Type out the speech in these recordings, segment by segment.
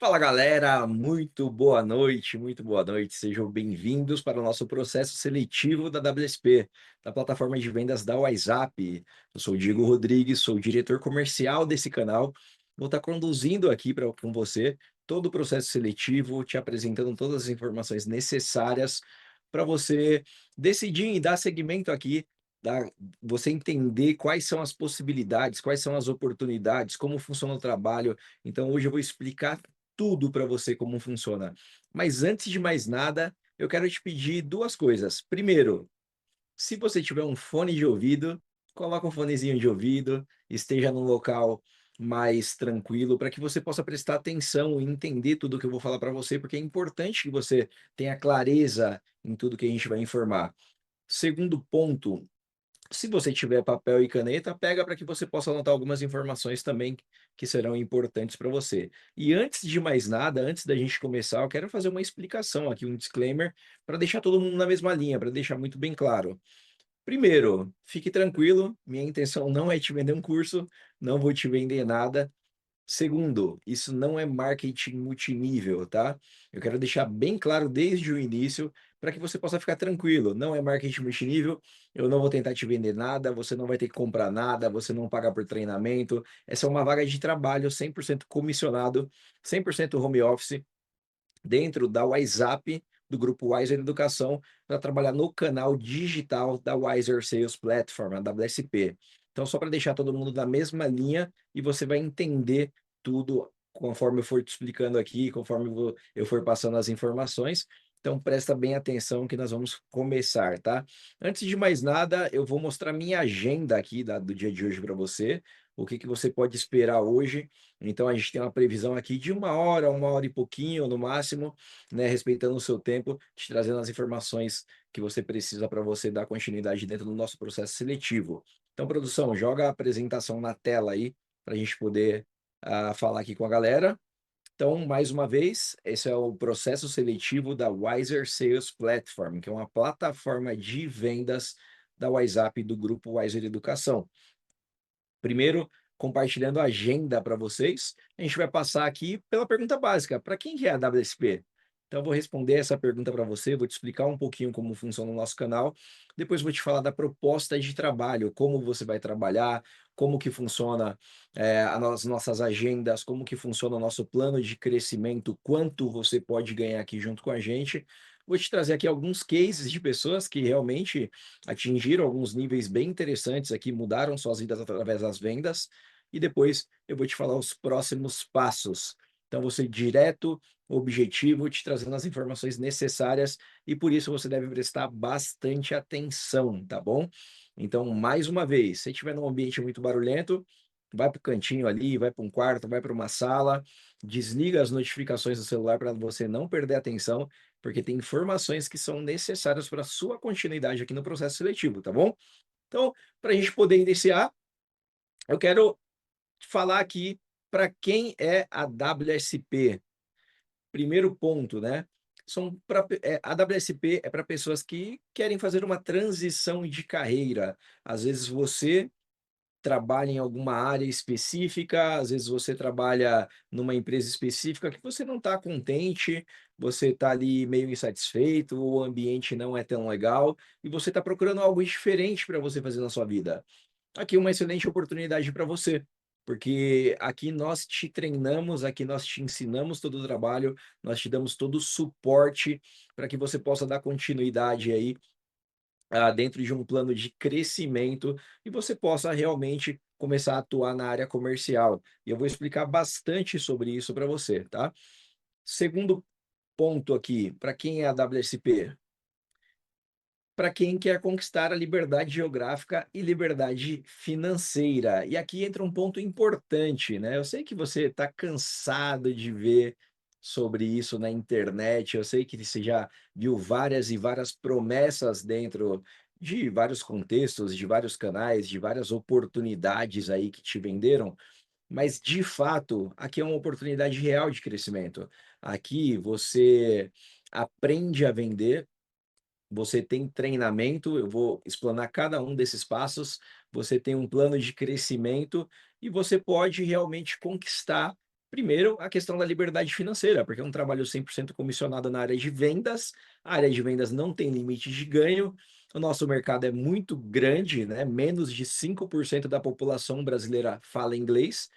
Fala galera, muito boa noite, sejam bem-vindos para o nosso processo seletivo da WSP, da plataforma de vendas da WhatsApp. Eu sou o Diego Rodrigues, sou o diretor comercial desse canal, vou estar conduzindo aqui com você todo o processo seletivo, te apresentando todas as informações necessárias para você decidir e dar seguimento aqui, dar, você entender quais são as possibilidades, quais são as oportunidades, como funciona o trabalho. Então hoje eu vou explicar tudo para você como funciona. Mas antes de mais nada, eu quero te pedir 2 coisas. Primeiro, se você tiver um fone de ouvido, coloca um fonezinho de ouvido, esteja num local mais tranquilo, para que você possa prestar atenção e entender tudo que eu vou falar para você, porque é importante que você tenha clareza em tudo que a gente vai informar. Segundo ponto, se você tiver papel e caneta, pega para que você possa anotar algumas informações também que serão importantes para você. E antes de mais nada, antes da gente começar, eu quero fazer uma explicação aqui, um disclaimer, para deixar todo mundo na mesma linha, para deixar muito bem claro. Primeiro, fique tranquilo, minha intenção não é te vender um curso, não vou te vender nada. Segundo, isso não é marketing multinível, tá? Eu quero deixar bem claro desde o início para que você possa ficar tranquilo. Não é marketing multinível, eu não vou tentar te vender nada, você não vai ter que comprar nada, você não paga por treinamento. Essa é uma vaga de trabalho 100% comissionado, 100% home office, dentro da WhatsApp, do grupo Wiser Educação, para trabalhar no canal digital da Wiser Sales Platform, a WSP. Então, só para deixar todo mundo na mesma linha e você vai entender tudo conforme eu for te explicando aqui, conforme eu for passando as informações. Então, presta bem atenção que nós vamos começar, tá? Antes de mais nada, eu vou mostrar minha agenda aqui do dia de hoje para você, o que você pode esperar hoje. Então a gente tem uma previsão aqui de 1 hora e pouquinho no máximo, né, respeitando o seu tempo, te trazendo as informações que você precisa para você dar continuidade dentro do nosso processo seletivo. Então, produção, joga a apresentação na tela aí para a gente poder falar aqui com a galera. Então, mais uma vez, esse é o processo seletivo da Wiser Sales Platform, que é uma plataforma de vendas da WhatsApp do grupo Wiser Educação. Primeiro, compartilhando a agenda para vocês, a gente vai passar aqui pela pergunta básica: para quem que é a WSP? Então, eu vou responder essa pergunta para você, vou te explicar um pouquinho como funciona o nosso canal, depois vou te falar da proposta de trabalho, como você vai trabalhar, como que funciona as nossas agendas, como que funciona o nosso plano de crescimento, quanto você pode ganhar aqui junto com a gente. Vou te trazer aqui alguns cases de pessoas que realmente atingiram alguns níveis bem interessantes aqui, mudaram suas vidas através das vendas, e depois eu vou te falar os próximos passos. Então, vou ser direto, objetivo, te trazendo as informações necessárias, e por isso você deve prestar bastante atenção, tá bom? Então, mais uma vez, se estiver num ambiente muito barulhento, vai para o cantinho ali, vai para um quarto, vai para uma sala, desliga as notificações do celular para você não perder a atenção, porque tem informações que são necessárias para a sua continuidade aqui no processo seletivo, tá bom? Então, para a gente poder iniciar, eu quero falar aqui para quem é a WSP. Primeiro ponto, né? A WSP é para pessoas que querem fazer uma transição de carreira. Às vezes você trabalha em alguma área específica, às vezes você trabalha numa empresa específica que você não está contente, você está ali meio insatisfeito, o ambiente não é tão legal e você está procurando algo diferente para você fazer na sua vida. Aqui uma excelente oportunidade para você, porque aqui nós te treinamos, aqui nós te ensinamos todo o trabalho, nós te damos todo o suporte para que você possa dar continuidade aí dentro de um plano de crescimento e você possa realmente começar a atuar na área comercial. E eu vou explicar bastante sobre isso para você, tá? Segundo ponto aqui, para quem é a WSP? Para quem quer conquistar a liberdade geográfica e liberdade financeira. E aqui entra um ponto importante, né? Eu sei que você está cansado de ver sobre isso na internet, eu sei que você já viu várias e várias promessas dentro de vários contextos, de vários canais, de várias oportunidades aí que te venderam, mas de fato, aqui é uma oportunidade real de crescimento. Aqui você aprende a vender, você tem treinamento, eu vou explanar cada um desses passos, você tem um plano de crescimento e você pode realmente conquistar Primeiro, a questão da liberdade financeira, porque é um trabalho 100% comissionado na área de vendas, a área de vendas não tem limite de ganho, o nosso mercado é muito grande, né? Menos de 5% da população brasileira fala inglês,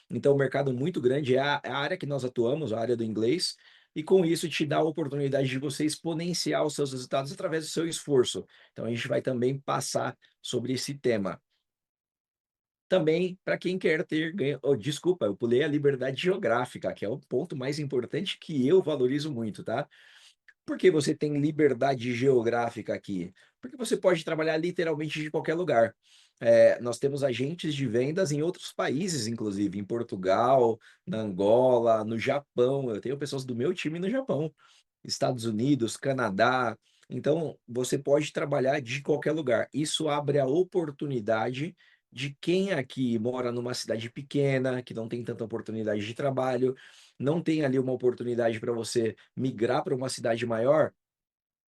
então o mercado muito grande é a área que nós atuamos, a área do inglês, e com isso te dá a oportunidade de você exponenciar os seus resultados através do seu esforço. Então a gente vai também passar sobre esse tema. Também para quem quer ter ganho, oh, desculpa, eu pulei a liberdade geográfica, que é o ponto mais importante que eu valorizo muito, tá? Por que você tem liberdade geográfica aqui? Porque você pode trabalhar literalmente de qualquer lugar. Nós temos agentes de vendas em outros países, inclusive em Portugal, na Angola, no Japão. Eu tenho pessoas do meu time no Japão, Estados Unidos, Canadá. Então, você pode trabalhar de qualquer lugar. Isso abre a oportunidade de quem aqui mora numa cidade pequena, que não tem tanta oportunidade de trabalho, não tem ali uma oportunidade para você migrar para uma cidade maior,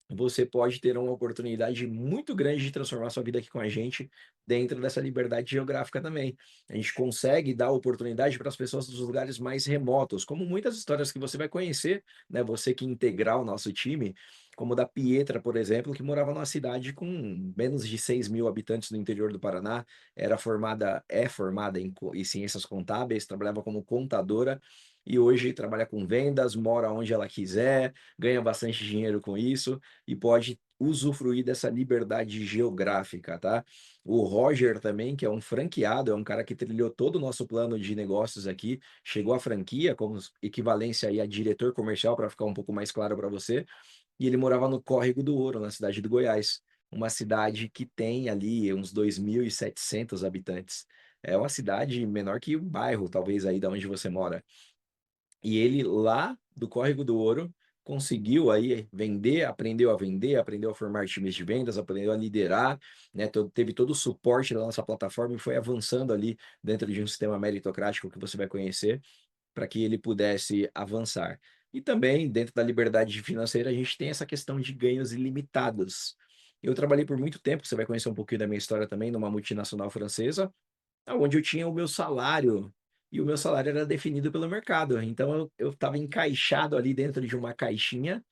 você pode ter uma oportunidade muito grande de transformar sua vida aqui com a gente, dentro dessa liberdade geográfica também. A gente consegue dar oportunidade para as pessoas dos lugares mais remotos, como muitas histórias que você vai conhecer, né? Você que integrar o nosso time, como da Pietra, por exemplo, que morava numa cidade com menos de 6.000 habitantes no interior do Paraná, é formada em ciências contábeis, trabalhava como contadora, e hoje trabalha com vendas, mora onde ela quiser, ganha bastante dinheiro com isso, e pode usufruir dessa liberdade geográfica, tá? O Roger também, que é um franqueado, é um cara que trilhou todo o nosso plano de negócios aqui, chegou à franquia como equivalência aí a diretor comercial, para ficar um pouco mais claro para você, e ele morava no Córrego do Ouro, na cidade do Goiás, uma cidade que tem ali uns 2.700 habitantes. É uma cidade menor que o bairro, talvez, aí da onde você mora. E ele lá do Córrego do Ouro conseguiu aí vender, aprendeu a formar times de vendas, aprendeu a liderar, né? Teve todo o suporte da nossa plataforma e foi avançando ali dentro de um sistema meritocrático que você vai conhecer, para que ele pudesse avançar. E também, dentro da liberdade financeira, a gente tem essa questão de ganhos ilimitados. Eu trabalhei por muito tempo, você vai conhecer um pouquinho da minha história também, numa multinacional francesa, onde eu tinha o meu salário, e o meu salário era definido pelo mercado. Então eu estava encaixado ali dentro de uma caixinha,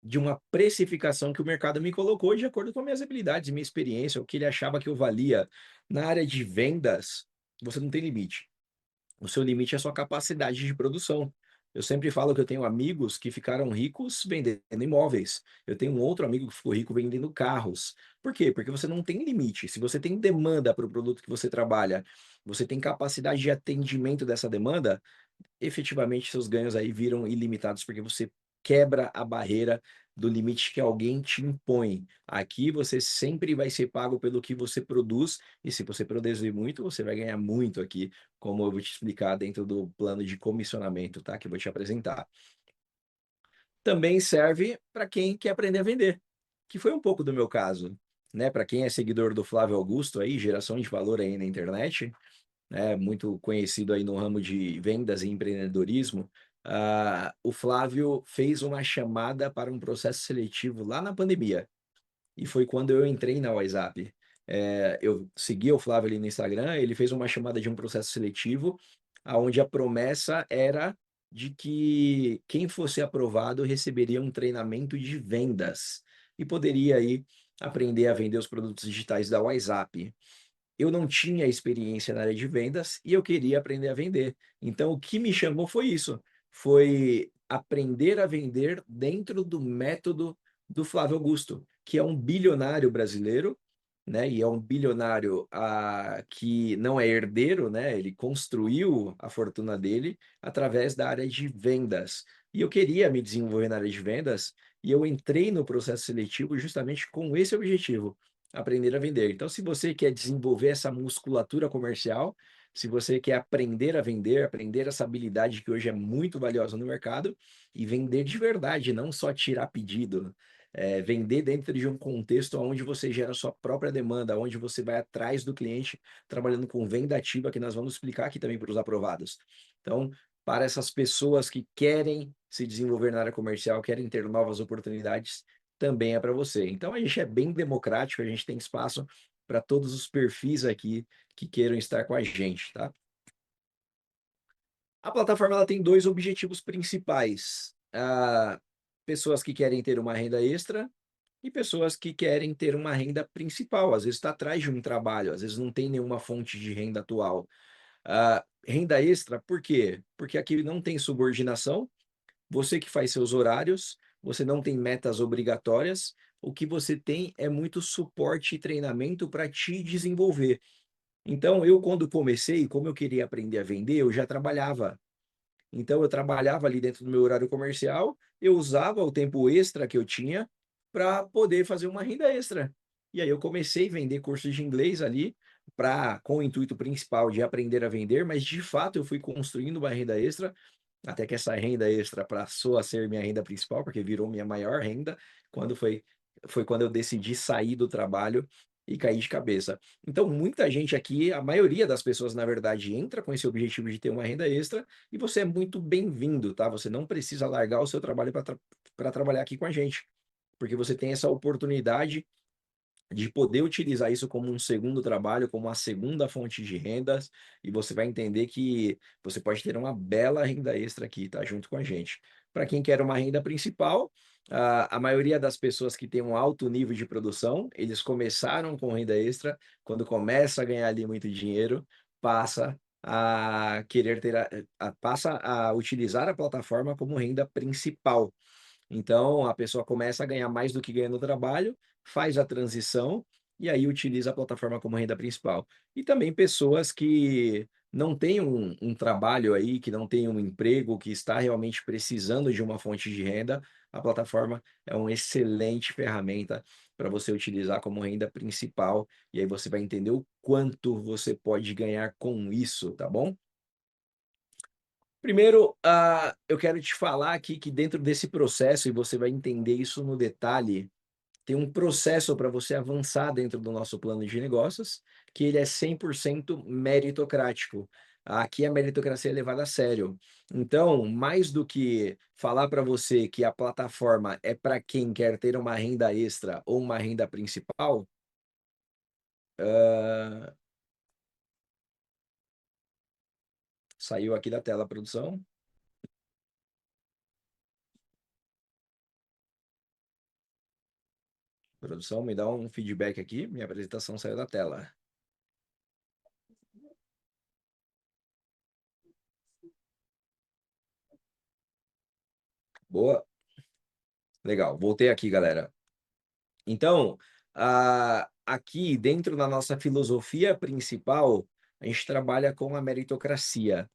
de uma precificação que o mercado me colocou de acordo com as minhas habilidades, minha experiência, o que ele achava que eu valia. Na área de vendas, você não tem limite. O seu limite é a sua capacidade de produção. Eu sempre falo que eu tenho amigos que ficaram ricos vendendo imóveis. Eu tenho um outro amigo que ficou rico vendendo carros. Por quê? Porque você não tem limite. Se você tem demanda para o produto que você trabalha, você tem capacidade de atendimento dessa demanda, efetivamente seus ganhos aí viram ilimitados, porque você quebra a barreira do limite que alguém te impõe. Aqui você sempre vai ser pago pelo que você produz, e se você produzir muito, você vai ganhar muito aqui, como eu vou te explicar dentro do plano de comissionamento, tá? Que eu vou te apresentar. Também serve para quem quer aprender a vender, que foi um pouco do meu caso, né? Para quem é seguidor do Flávio Augusto aí, geração de valor aí na internet, né, muito conhecido aí no ramo de vendas e empreendedorismo, o Flávio fez uma chamada para um processo seletivo lá na pandemia. E foi quando eu entrei na WhatsApp. Eu segui o Flávio ali no Instagram, ele fez uma chamada de um processo seletivo, aonde a promessa era de que quem fosse aprovado receberia um treinamento de vendas e poderia aí aprender a vender os produtos digitais da WhatsApp. Eu não tinha experiência na área de vendas e eu queria aprender a vender. Então, o que me chamou foi isso, foi aprender a vender dentro do método do Flávio Augusto, que é um bilionário brasileiro, né? E é um bilionário que não é herdeiro, né? Ele construiu a fortuna dele através da área de vendas. E eu queria me desenvolver na área de vendas e eu entrei no processo seletivo justamente com esse objetivo, aprender a vender. Então, se você quer desenvolver essa musculatura comercial, se você quer aprender a vender, aprender essa habilidade que hoje é muito valiosa no mercado e vender de verdade, não só tirar pedido, vender dentro de um contexto onde você gera a sua própria demanda, onde você vai atrás do cliente, trabalhando com venda ativa, que nós vamos explicar aqui também para os aprovados. Então, para essas pessoas que querem se desenvolver na área comercial, querem ter novas oportunidades, também é para você. Então a gente é bem democrático, a gente tem espaço para todos os perfis aqui que queiram estar com a gente, tá? A plataforma ela tem 2 objetivos principais: pessoas que querem ter uma renda extra e pessoas que querem ter uma renda principal, às vezes está atrás de um trabalho, às vezes não tem nenhuma fonte de renda atual. Renda extra, por quê? Porque aqui não tem subordinação, você que faz seus horários, você não tem metas obrigatórias, o que você tem é muito suporte e treinamento para te desenvolver. Então eu quando comecei, como eu queria aprender a vender, eu já trabalhava. Então eu trabalhava ali dentro do meu horário comercial, eu usava o tempo extra que eu tinha para poder fazer uma renda extra. E aí eu comecei a vender cursos de inglês ali, com o intuito principal de aprender a vender, mas de fato eu fui construindo uma renda extra, até que essa renda extra passou a ser minha renda principal, porque virou minha maior renda, quando foi quando eu decidi sair do trabalho e cair de cabeça. Então muita gente aqui, a maioria das pessoas na verdade entra com esse objetivo de ter uma renda extra, e você é muito bem-vindo, tá? Você não precisa largar o seu trabalho para trabalhar aqui com a gente, porque você tem essa oportunidade de poder utilizar isso como um segundo trabalho, como uma segunda fonte de rendas, e você vai entender que você pode ter uma bela renda extra aqui, tá? Junto com a gente. Para quem quer uma renda principal, a maioria das pessoas que tem um alto nível de produção, eles começaram com renda extra, quando começa a ganhar ali muito dinheiro, passa a querer ter passa a utilizar a plataforma como renda principal. Então, a pessoa começa a ganhar mais do que ganha no trabalho, faz a transição e aí utiliza a plataforma como renda principal. E também pessoas que não têm um trabalho aí, que não têm um emprego, que está realmente precisando de uma fonte de renda, a plataforma é uma excelente ferramenta para você utilizar como renda principal, e aí você vai entender o quanto você pode ganhar com isso, tá bom? Primeiro, eu quero te falar aqui que dentro desse processo, e você vai entender isso no detalhe, tem um processo para você avançar dentro do nosso plano de negócios, que ele é 100% meritocrático. Aqui a meritocracia é levada a sério. Então, mais do que falar para você que a plataforma é para quem quer ter uma renda extra ou uma renda principal, hã, saiu aqui da tela a produção. Produção, me dá um feedback aqui, minha apresentação saiu da tela. Boa, legal. Voltei aqui, galera. Então, aqui dentro da nossa filosofia principal, a gente trabalha com a meritocracia.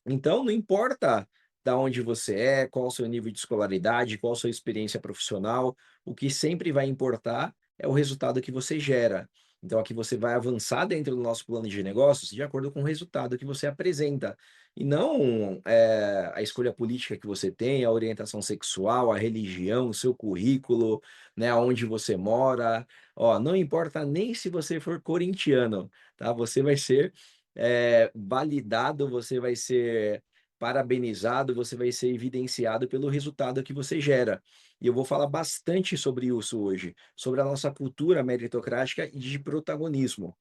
Então, não importa da onde você é, qual o seu nível de escolaridade, qual a sua experiência profissional, o que sempre vai importar é o resultado que você gera. Então, aqui você vai avançar dentro do nosso plano de negócios de acordo com o resultado que você apresenta. E não a escolha política que você tem, a orientação sexual, a religião, o seu currículo, né, onde você mora. Ó, não importa nem se você for corintiano, tá? Você vai ser validado, você vai ser parabenizado, você vai ser evidenciado pelo resultado que você gera. E eu vou falar bastante sobre isso hoje, sobre a nossa cultura meritocrática e de protagonismo.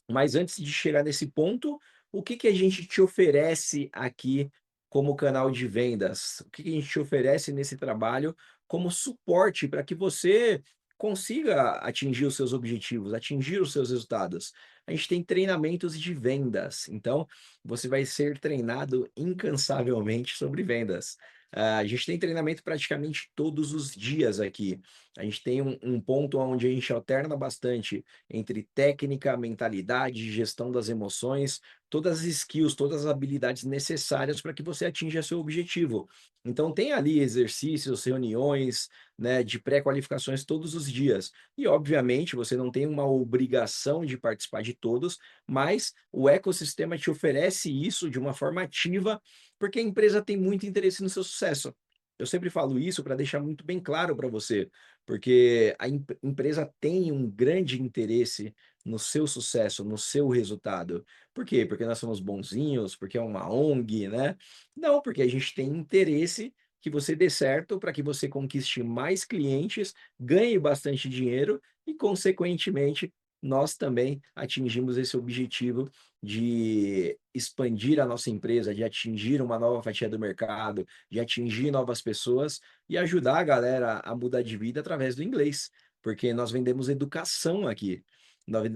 Mas antes de chegar nesse ponto, o que que a gente te oferece aqui como canal de vendas? O que que a gente te oferece nesse trabalho como suporte para que você consiga atingir os seus objetivos, atingir os seus resultados? A gente tem treinamentos de vendas, então você vai ser treinado incansavelmente sobre vendas. A gente tem treinamento praticamente todos os dias aqui. A gente tem um ponto onde a gente alterna bastante entre técnica, mentalidade, gestão das emoções, todas as skills, todas as habilidades necessárias para que você atinja seu objetivo. Então tem ali exercícios, reuniões, né, de pré-qualificações todos os dias. E obviamente você não tem uma obrigação de participar de todos, mas o ecossistema te oferece isso de uma forma ativa, porque a empresa tem muito interesse no seu sucesso. Eu sempre falo isso para deixar muito bem claro para você, porque a empresa tem um grande interesse no seu sucesso, no seu resultado. Por quê? Porque nós somos bonzinhos, porque é uma ONG, né? Não, porque a gente tem interesse que você dê certo para que você conquiste mais clientes, ganhe bastante dinheiro e, consequentemente, nós também atingimos esse objetivo de expandir a nossa empresa, de atingir uma nova fatia do mercado, de atingir novas pessoas e ajudar a galera a mudar de vida através do inglês, porque nós vendemos educação aqui.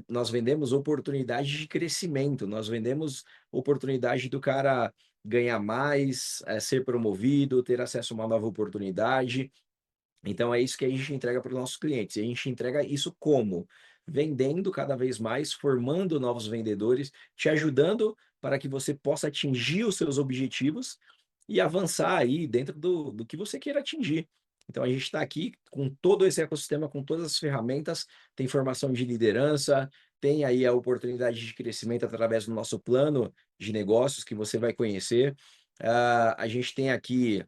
Nós vendemos oportunidade de crescimento, nós vendemos oportunidade do cara ganhar mais, ser promovido, ter acesso a uma nova oportunidade. Então é isso que a gente entrega para os nossos clientes. E a gente entrega isso como? Vendendo cada vez mais, formando novos vendedores, te ajudando para que você possa atingir os seus objetivos e avançar aí dentro do que você queira atingir. Então a gente está aqui com todo esse ecossistema, com todas as ferramentas, tem formação de liderança, tem aí a oportunidade de crescimento através do nosso plano de negócios que você vai conhecer. A gente tem aqui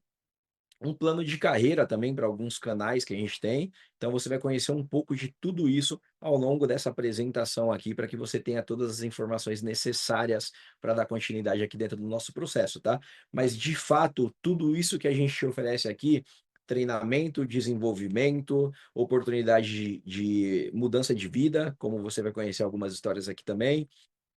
um plano de carreira também para alguns canais que a gente tem. Então você vai conhecer um pouco de tudo isso ao longo dessa apresentação aqui, para que você tenha todas as informações necessárias para dar continuidade aqui dentro do nosso processo, tá? Mas de fato, tudo isso que a gente te oferece aqui, treinamento, desenvolvimento, oportunidade de mudança de vida, como você vai conhecer algumas histórias aqui também,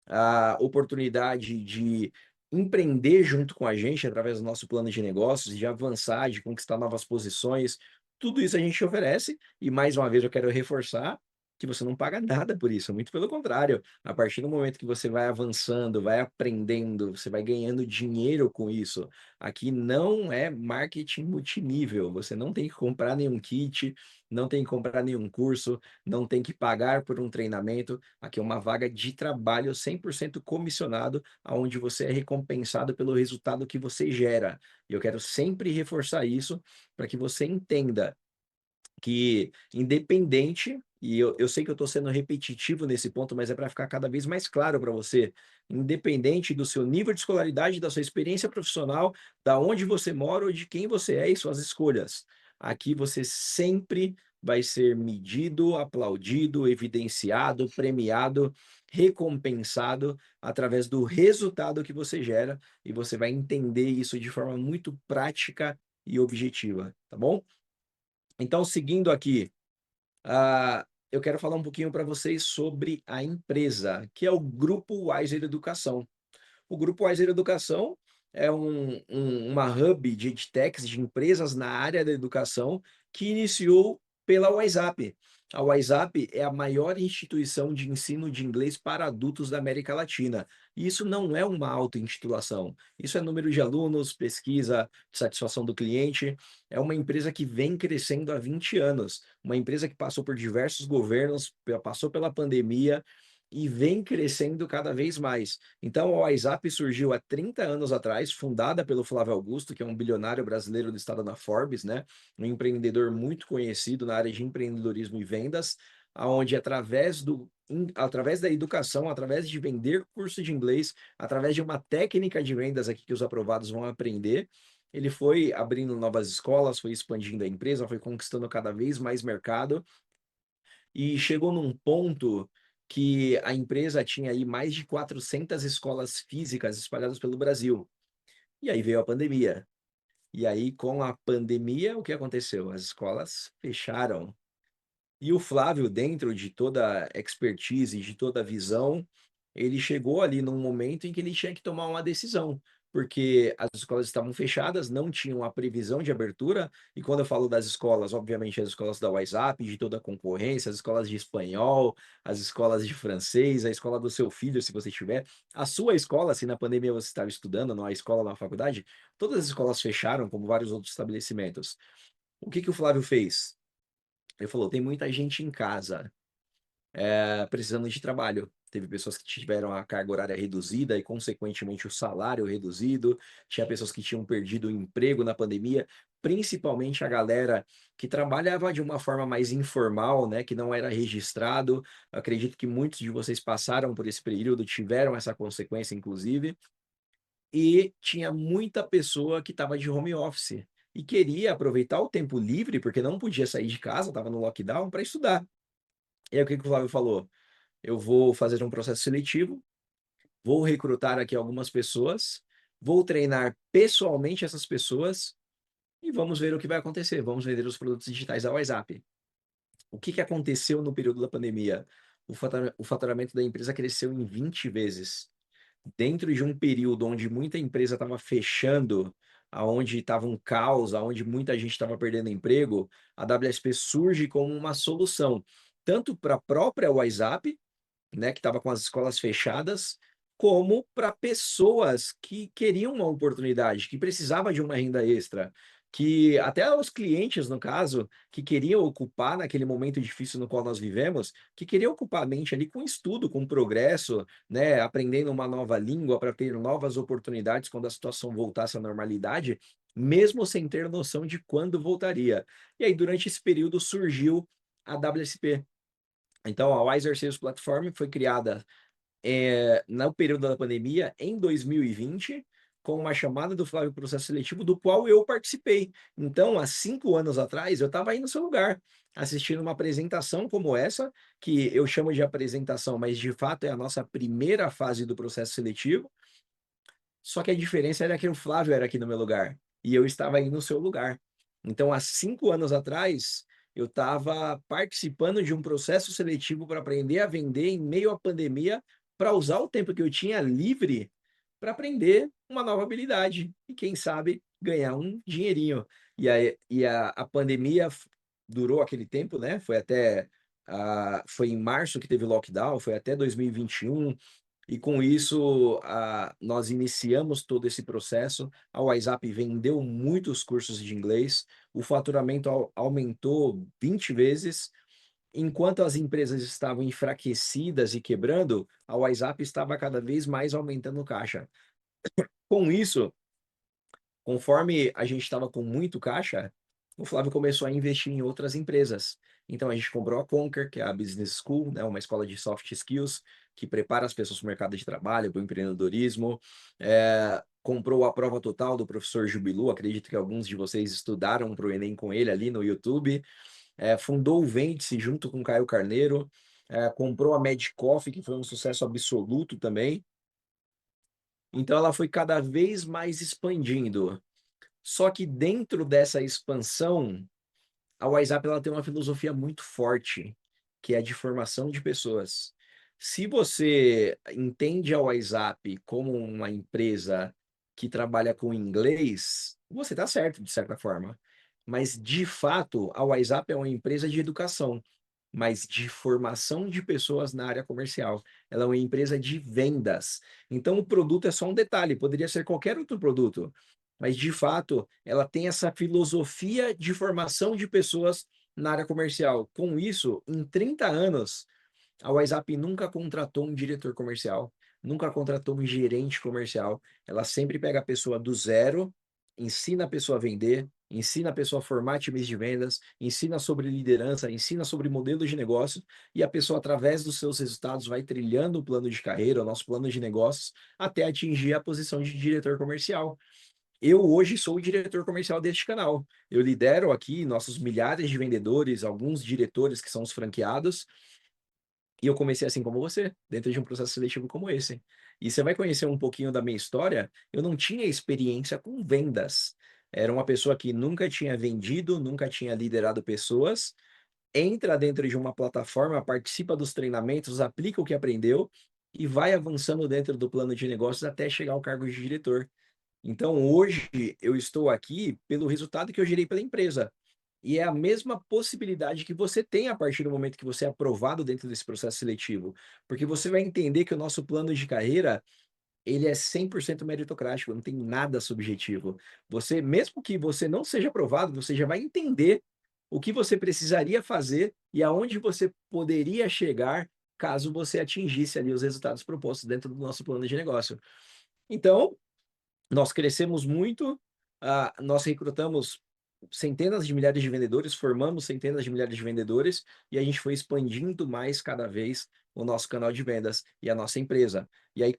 a oportunidade de empreender junto com a gente através do nosso plano de negócios, de avançar, de conquistar novas posições. Tudo isso a gente oferece e, mais uma vez, eu quero reforçar que você não paga nada por isso, muito pelo contrário. A partir do momento que você vai avançando, vai aprendendo, você vai ganhando dinheiro com isso. Aqui não é marketing multinível, você não tem que comprar nenhum kit, não tem que comprar nenhum curso, não tem que pagar por um treinamento. Aqui é uma vaga de trabalho 100% comissionado, aonde você é recompensado pelo resultado que você gera. E eu quero sempre reforçar isso para que você entenda que independente, e eu sei que eu estou sendo repetitivo nesse ponto, mas é para ficar cada vez mais claro para você, independente do seu nível de escolaridade, da sua experiência profissional, da onde você mora ou de quem você é e suas escolhas. Aqui você sempre vai ser medido, aplaudido, evidenciado, premiado, recompensado através do resultado que você gera, e você vai entender isso de forma muito prática e objetiva, tá bom? Então, seguindo aqui, eu quero falar um pouquinho para vocês sobre a empresa, que é o Grupo Wiser Educação. O Grupo Wiser Educação é uma hub de edtechs, de empresas na área da educação, que iniciou pela WhatsApp. A WhatsApp é a maior instituição de ensino de inglês para adultos da América Latina. E isso não é uma auto-intitulação. Isso é número de alunos, pesquisa, satisfação do cliente. É uma empresa que vem crescendo há 20 anos. Uma empresa que passou por diversos governos, passou pela pandemia e vem crescendo cada vez mais. Então, a WhatsApp surgiu há 30 anos atrás, fundada pelo Flávio Augusto, que é um bilionário brasileiro listado na Forbes, né? Um empreendedor muito conhecido na área de empreendedorismo e vendas, aonde através da educação, através de vender curso de inglês, através de uma técnica de vendas aqui que os aprovados vão aprender, ele foi abrindo novas escolas, foi expandindo a empresa, foi conquistando cada vez mais mercado e chegou num ponto que a empresa tinha aí mais de 400 escolas físicas espalhadas pelo Brasil. E aí veio a pandemia. E aí, com a pandemia, o que aconteceu? As escolas fecharam. E o Flávio, dentro de toda a expertise, de toda a visão, ele chegou ali num momento em que ele tinha que tomar uma decisão, porque as escolas estavam fechadas, não tinham a previsão de abertura, e quando eu falo das escolas, obviamente as escolas da WhatsApp, de toda a concorrência, as escolas de espanhol, as escolas de francês, a escola do seu filho, se você tiver, a sua escola, se na pandemia você estava estudando, na escola, na faculdade, todas as escolas fecharam, como vários outros estabelecimentos. O que que o Flávio fez? Ele falou: tem muita gente em casa, precisando de trabalho. Teve pessoas que tiveram a carga horária reduzida e, consequentemente, o salário reduzido. Tinha pessoas que tinham perdido o emprego na pandemia, principalmente a galera que trabalhava de uma forma mais informal, né, que não era registrado. Eu acredito que muitos de vocês passaram por esse período, tiveram essa consequência, inclusive. E tinha muita pessoa que estava de home office e queria aproveitar o tempo livre, porque não podia sair de casa, estava no lockdown, para estudar. E aí o que que o Flávio falou? Eu vou fazer um processo seletivo, vou recrutar aqui algumas pessoas, vou treinar pessoalmente essas pessoas e vamos ver o que vai acontecer. Vamos vender os produtos digitais da WhatsApp. O que que aconteceu no período da pandemia? o faturamento da empresa cresceu em 20 vezes. Dentro de um período onde muita empresa estava fechando, aonde estava um caos, aonde muita gente estava perdendo emprego, a WSP surge como uma solução, tanto para a própria WhatsApp, né, que estava com as escolas fechadas, como para pessoas que queriam uma oportunidade, que precisava de uma renda extra, que até os clientes, no caso, que queriam ocupar naquele momento difícil no qual nós vivemos, que queriam ocupar a mente ali com estudo, com progresso, né, aprendendo uma nova língua para ter novas oportunidades quando a situação voltasse à normalidade, mesmo sem ter noção de quando voltaria. E aí, durante esse período, surgiu a WSP. Então, a Wiser Sales Platform foi criada no período da pandemia, em 2020, com uma chamada do Flávio Processo Seletivo, do qual eu participei. Então, há 5 anos atrás, eu estava aí no seu lugar, assistindo uma apresentação como essa, que eu chamo de apresentação, mas de fato é a nossa primeira fase do processo seletivo. Só que a diferença era que o Flávio era aqui no meu lugar e eu estava aí no seu lugar. Então, há 5 anos atrás, eu estava participando de um processo seletivo para aprender a vender em meio à pandemia, para usar o tempo que eu tinha livre para aprender uma nova habilidade e, quem sabe, ganhar um dinheirinho. A pandemia durou aquele tempo, né? Foi até foi em março que teve lockdown, foi até 2021. E com isso, nós iniciamos todo esse processo. A WhatsApp vendeu muitos cursos de inglês, o faturamento aumentou 20 vezes. Enquanto as empresas estavam enfraquecidas e quebrando, a WhatsApp estava cada vez mais aumentando o caixa. Com isso, conforme a gente estava com muito caixa, o Flávio começou a investir em outras empresas. Então a gente comprou a Conquer, que é a Business School, né, uma escola de soft skills que prepara as pessoas para o mercado de trabalho, para o empreendedorismo. Comprou a Prova Total do professor Jubilu, acredito que alguns de vocês estudaram para o Enem com ele ali no YouTube. Fundou o Vende-se junto com o Caio Carneiro. Comprou a Mad Coffee, que foi um sucesso absoluto também. Então ela foi cada vez mais expandindo. Só que dentro dessa expansão, a WhatsApp ela tem uma filosofia muito forte, que é a de formação de pessoas. Se você entende a WhatsApp como uma empresa que trabalha com inglês, você está certo, de certa forma. Mas, de fato, a WhatsApp é uma empresa de educação, mas de formação de pessoas na área comercial. Ela é uma empresa de vendas. Então, o produto é só um detalhe, poderia ser qualquer outro produto, mas de fato, ela tem essa filosofia de formação de pessoas na área comercial. Com isso, em 30 anos, a WhatsApp nunca contratou um diretor comercial, nunca contratou um gerente comercial. Ela sempre pega a pessoa do zero, ensina a pessoa a vender, ensina a pessoa a formar times de vendas, ensina sobre liderança, ensina sobre modelos de negócio, e a pessoa, através dos seus resultados, vai trilhando o plano de carreira, o nosso plano de negócios, até atingir a posição de diretor comercial. Eu hoje sou o diretor comercial deste canal. Eu lidero aqui nossos milhares de vendedores, alguns diretores que são os franqueados, e eu comecei assim como você, dentro de um processo seletivo como esse. E você vai conhecer um pouquinho da minha história. Eu não tinha experiência com vendas. Era uma pessoa que nunca tinha vendido, nunca tinha liderado pessoas. Entra dentro de uma plataforma, participa dos treinamentos, aplica o que aprendeu e vai avançando dentro do plano de negócios até chegar ao cargo de diretor. Então, hoje eu estou aqui pelo resultado que eu gerei pela empresa. E é a mesma possibilidade que você tem a partir do momento que você é aprovado dentro desse processo seletivo. Porque você vai entender que o nosso plano de carreira, ele é 100% meritocrático, não tem nada subjetivo. Você, mesmo que você não seja aprovado, você já vai entender o que você precisaria fazer e aonde você poderia chegar caso você atingisse ali os resultados propostos dentro do nosso plano de negócio. Então, nós crescemos muito, nós recrutamos centenas de milhares de vendedores, formamos centenas de milhares de vendedores e a gente foi expandindo mais cada vez o nosso canal de vendas e a nossa empresa. E aí,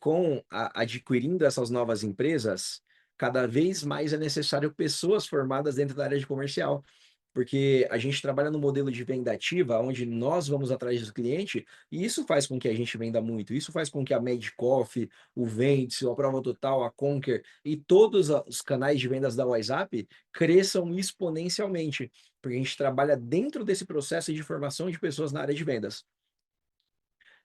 adquirindo essas novas empresas, cada vez mais é necessário pessoas formadas dentro da área de comercial, porque a gente trabalha no modelo de venda ativa, onde nós vamos atrás do cliente, e isso faz com que a gente venda muito. Isso faz com que a Medcoff, o Vende-se, a Prova Total, a Conquer e todos os canais de vendas da WhatsApp cresçam exponencialmente, porque a gente trabalha dentro desse processo de formação de pessoas na área de vendas.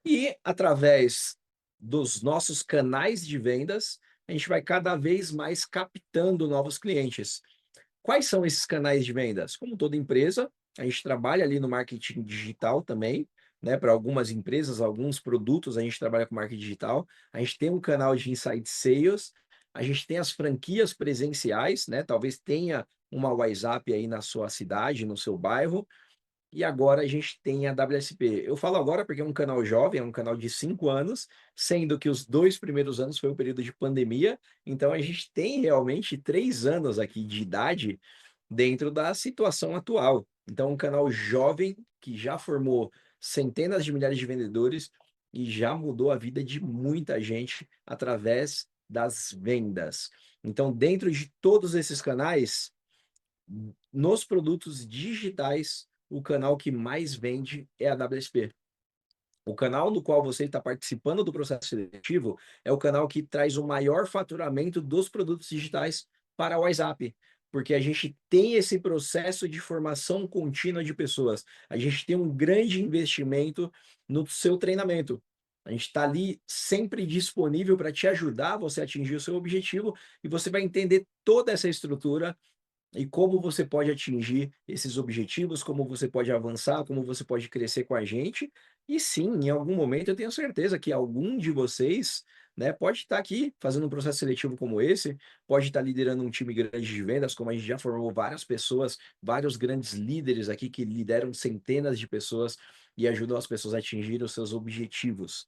E através dos nossos canais de vendas, a gente vai cada vez mais captando novos clientes. Quais são esses canais de vendas? Como toda empresa, a gente trabalha ali no marketing digital também, né? Para algumas empresas, alguns produtos, a gente trabalha com marketing digital. A gente tem um canal de inside sales, a gente tem as franquias presenciais, né? Talvez tenha uma WhatsApp aí na sua cidade, no seu bairro, e agora a gente tem a WSP. Eu falo agora porque é um canal jovem, é um canal de 5 anos, sendo que os 2 primeiros anos foi um período de pandemia, então a gente tem realmente 3 anos aqui de idade dentro da situação atual. Então, um canal jovem que já formou centenas de milhares de vendedores e já mudou a vida de muita gente através das vendas. Então, dentro de todos esses canais, nos produtos digitais, o canal que mais vende é a WSP. O canal no qual você está participando do processo seletivo é o canal que traz o maior faturamento dos produtos digitais para o WhatsApp, porque a gente tem esse processo de formação contínua de pessoas. A gente tem um grande investimento no seu treinamento. A gente está ali sempre disponível para te ajudar você a atingir o seu objetivo e você vai entender toda essa estrutura e como você pode atingir esses objetivos, como você pode avançar, como você pode crescer com a gente. E sim, em algum momento eu tenho certeza que algum de vocês, né, pode estar aqui fazendo um processo seletivo como esse, pode estar liderando um time grande de vendas, como a gente já formou várias pessoas, vários grandes líderes aqui que lideram centenas de pessoas e ajudam as pessoas a atingir os seus objetivos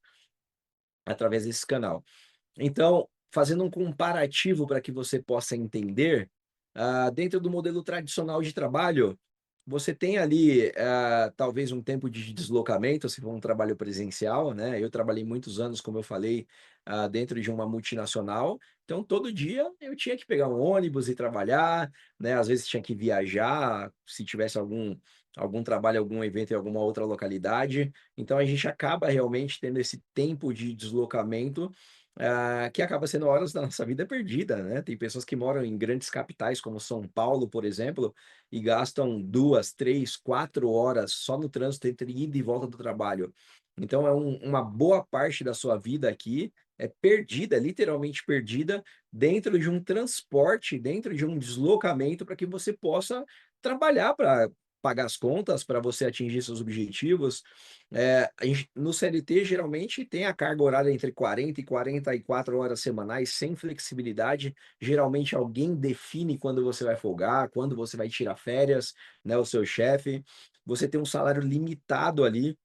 através desse canal. Então, fazendo um comparativo para que você possa entender, dentro do modelo tradicional de trabalho, você tem ali, talvez um tempo de deslocamento, se for um trabalho presencial, né? Eu trabalhei muitos anos, como eu falei, dentro de uma multinacional, então todo dia eu tinha que pegar um ônibus e trabalhar, né? Às vezes tinha que viajar, se tivesse algum trabalho, algum evento em alguma outra localidade. Então a gente acaba realmente tendo esse tempo de deslocamento, que acaba sendo horas da nossa vida perdida, né? Tem pessoas que moram em grandes capitais, como São Paulo, por exemplo, e gastam 2, 3, 4 horas só no trânsito entre ida e volta do trabalho. Então é uma boa parte da sua vida aqui é perdida, literalmente perdida, dentro de um transporte, dentro de um deslocamento para que você possa trabalhar para pagar as contas, para você atingir seus objetivos. A gente, no CLT, geralmente tem a carga horária entre 40 e 44 horas semanais, sem flexibilidade. Geralmente alguém define quando você vai folgar, quando você vai tirar férias, né, o seu chefe. Você tem um salário limitado ali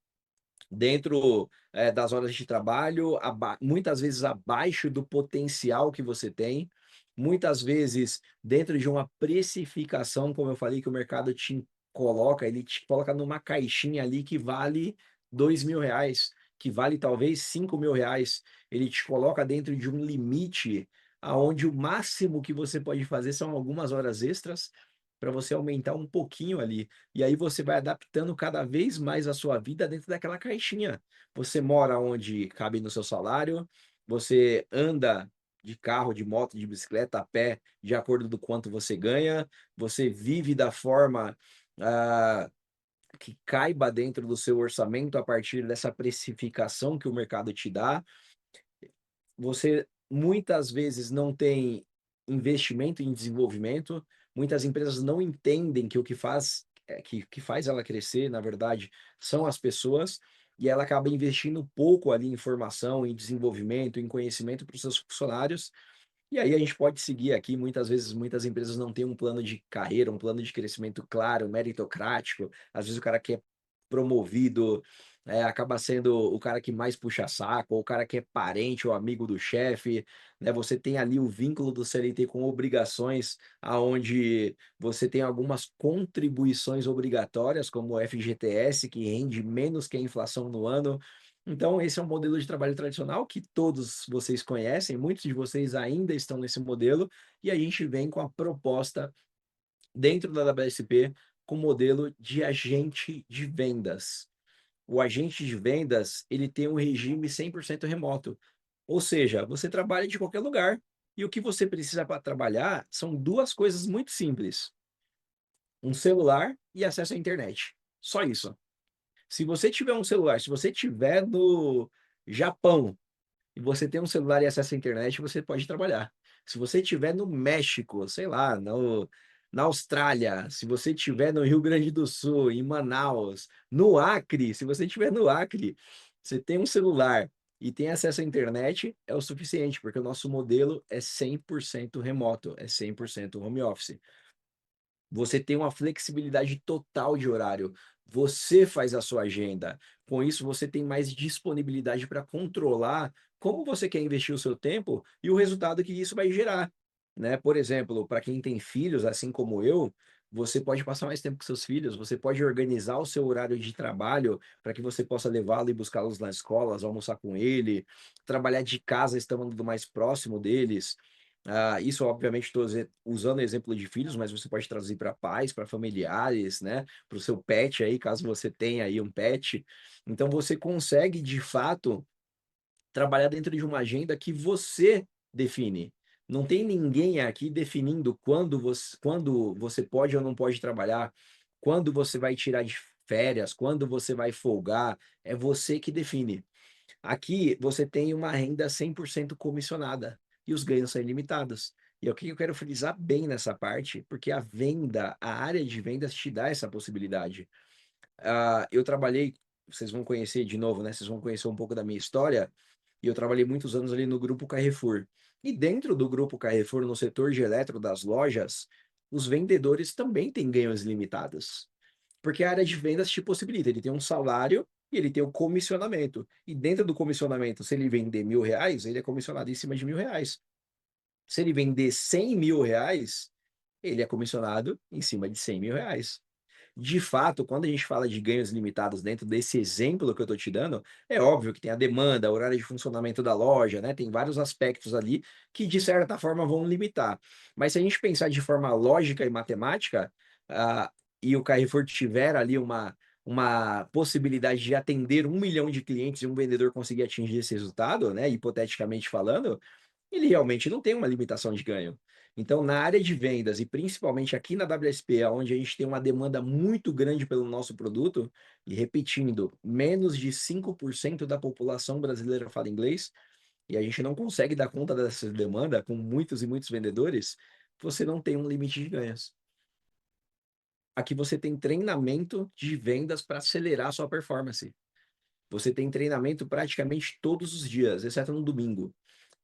dentro, das horas de trabalho, muitas vezes abaixo do potencial que você tem, muitas vezes dentro de uma precificação, como eu falei, que o mercado ele te coloca numa caixinha ali que vale R$ 2.000, que vale talvez R$ 5.000. Ele te coloca dentro de um limite aonde o máximo que você pode fazer são algumas horas extras para você aumentar um pouquinho ali. E aí você vai adaptando cada vez mais a sua vida dentro daquela caixinha. Você mora onde cabe no seu salário, você anda de carro, de moto, de bicicleta, a pé, de acordo do quanto você ganha, você vive da forma, ah, que caiba dentro do seu orçamento a partir dessa precificação que o mercado te dá. Você muitas vezes não tem investimento em desenvolvimento, muitas empresas não entendem que o que faz que faz ela crescer, na verdade, são as pessoas, e ela acaba investindo pouco ali em formação, em desenvolvimento, em conhecimento para os seus funcionários, e aí a gente pode seguir aqui, muitas vezes muitas empresas não têm um plano de carreira, um plano de crescimento claro, meritocrático, às vezes o cara que é promovido, acaba sendo o cara que mais puxa saco, ou o cara que é parente ou amigo do chefe, né? Você tem ali o vínculo do CLT com obrigações, aonde você tem algumas contribuições obrigatórias, como o FGTS, que rende menos que a inflação no ano. Então, esse é um modelo de trabalho tradicional que todos vocês conhecem, muitos de vocês ainda estão nesse modelo, e a gente vem com a proposta dentro da WSP com o modelo de agente de vendas. O agente de vendas, ele tem um regime 100% remoto, ou seja, você trabalha de qualquer lugar, e o que você precisa para trabalhar são duas coisas muito simples: um celular e acesso à internet. Só isso. Se você tiver um celular, se você tiver no Japão e você tem um celular e acesso à internet, você pode trabalhar. Se você estiver no México, sei lá, na Austrália, se você estiver no Rio Grande do Sul, em Manaus, no Acre, se você estiver no Acre, você tem um celular e tem acesso à internet, é o suficiente, porque o nosso modelo é 100% remoto, é 100% home office. Você tem uma flexibilidade total de horário. Você faz a sua agenda. Com isso, você tem mais disponibilidade para controlar como você quer investir o seu tempo e o resultado que isso vai gerar, né? Por exemplo, para quem tem filhos, assim como eu, você pode passar mais tempo com seus filhos, você pode organizar o seu horário de trabalho para que você possa levá-lo e buscá-los nas escolas, almoçar com ele, trabalhar de casa estando mais próximo deles. Isso, obviamente, estou usando exemplo de filhos, mas você pode traduzir para pais, para familiares, né? Para o seu pet aí, caso você tenha aí um pet. Então, você consegue, de fato, trabalhar dentro de uma agenda que você define. Não tem ninguém aqui definindo quando você pode ou não pode trabalhar, quando você vai tirar de férias, quando você vai folgar. É você que define. Aqui você tem uma renda 100% comissionada e os ganhos são ilimitados. E é o que eu quero frisar bem nessa parte, porque a venda, a área de vendas te dá essa possibilidade. Eu trabalhei, vocês vão conhecer de novo, né? Vocês vão conhecer um pouco da minha história. E eu trabalhei muitos anos ali no Grupo Carrefour. E dentro do Grupo Carrefour, no setor de eletro das lojas, os vendedores também têm ganhos ilimitados. Porque a área de vendas te possibilita, ele tem um salário e ele tem o comissionamento. E dentro do comissionamento, se ele vender R$ 1.000, ele é comissionado em cima de R$ 1.000. Se ele vender R$ 100.000, ele é comissionado em cima de R$ 100.000. De fato, quando a gente fala de ganhos limitados dentro desse exemplo que eu estou te dando, é óbvio que tem a demanda, horário de funcionamento da loja, né? Tem vários aspectos ali que, de certa forma, vão limitar. Mas se a gente pensar de forma lógica e matemática, ah, e o Carrefour tiver ali uma possibilidade de atender 1 milhão de clientes e um vendedor conseguir atingir esse resultado, né? Hipoteticamente falando, ele realmente não tem uma limitação de ganho. Então, na área de vendas, e principalmente aqui na WSP, onde a gente tem uma demanda muito grande pelo nosso produto, e repetindo, menos de 5% da população brasileira fala inglês, e a gente não consegue dar conta dessa demanda com muitos e muitos vendedores, você não tem um limite de ganhos. Aqui você tem treinamento de vendas para acelerar a sua performance. Você tem treinamento praticamente todos os dias, exceto no domingo.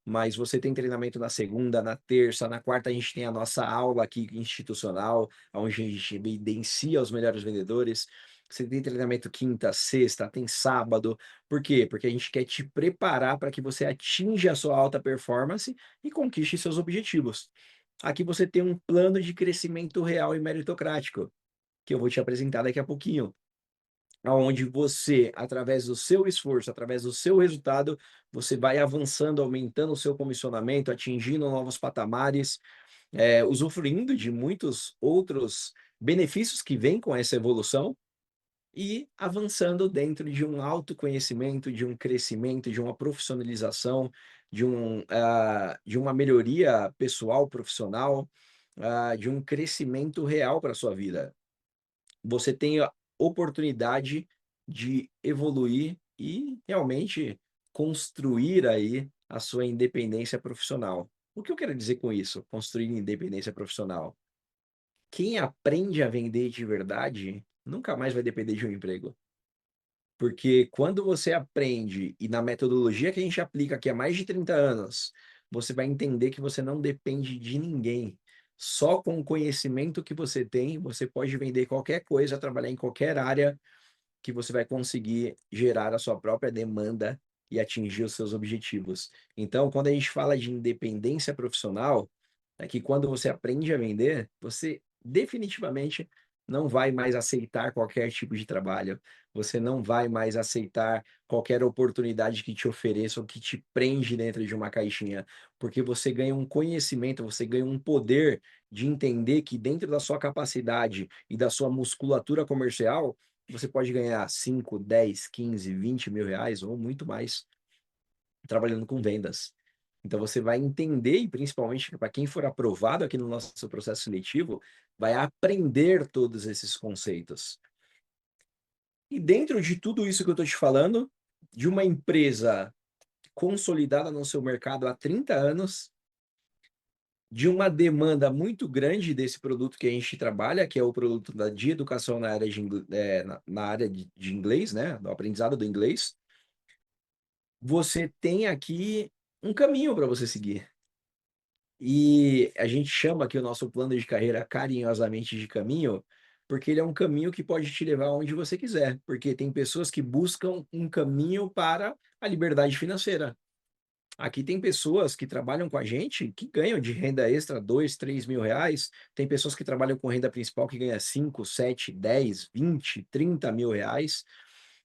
Mas você tem treinamento na segunda, na terça, na quarta a gente tem a nossa aula aqui institucional, onde a gente evidencia os melhores vendedores. Você tem treinamento quinta, sexta, tem sábado. Por quê? Porque a gente quer te preparar para que você atinja a sua alta performance e conquiste seus objetivos. Aqui você tem um plano de crescimento real e meritocrático, que eu vou te apresentar daqui a pouquinho, aonde você, através do seu esforço, através do seu resultado, você vai avançando, aumentando o seu comissionamento, atingindo novos patamares, usufruindo de muitos outros benefícios que vêm com essa evolução e avançando dentro de um autoconhecimento, de um crescimento, de uma profissionalização, de uma melhoria pessoal, profissional, de um crescimento real para a sua vida. Você tem a oportunidade de evoluir e realmente construir aí a sua independência profissional. O que eu quero dizer com isso, construir independência profissional? Quem aprende a vender de verdade nunca mais vai depender de um emprego. Porque quando você aprende, e na metodologia que a gente aplica aqui há mais de 30 anos, você vai entender que você não depende de ninguém. Só com o conhecimento que você tem, você pode vender qualquer coisa, trabalhar em qualquer área, que você vai conseguir gerar a sua própria demanda e atingir os seus objetivos. Então, quando a gente fala de independência profissional, é que quando você aprende a vender, você definitivamente não vai mais aceitar qualquer tipo de trabalho. Você não vai mais aceitar qualquer oportunidade que te ofereça ou que te prende dentro de uma caixinha, porque você ganha um conhecimento, você ganha um poder de entender que dentro da sua capacidade e da sua musculatura comercial, você pode ganhar 5, 10, 15, R$ 20.000 ou muito mais trabalhando com vendas. Então você vai entender, e principalmente para quem for aprovado aqui no nosso processo seletivo, vai aprender todos esses conceitos. E dentro de tudo isso que eu estou te falando, de uma empresa consolidada no seu mercado há 30 anos, de uma demanda muito grande desse produto que a gente trabalha, que é o produto de educação na área na área de inglês, né, do aprendizado do inglês, você tem aqui um caminho para você seguir. E a gente chama aqui o nosso plano de carreira carinhosamente de caminho, porque ele é um caminho que pode te levar onde você quiser, porque tem pessoas que buscam um caminho para a liberdade financeira. Aqui tem pessoas que trabalham com a gente que ganham de renda extra 2, 3 mil reais. Tem pessoas que trabalham com renda principal que ganha 5, 7, 10, 20, 30 mil reais.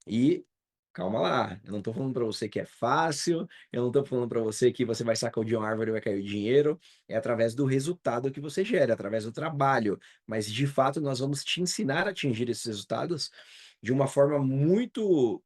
E calma lá, eu não estou falando para você que é fácil, eu não estou falando para você que você vai sacudir uma árvore e vai cair o dinheiro. É através do resultado que você gera, através do trabalho. Mas de fato nós vamos te ensinar a atingir esses resultados de uma forma muito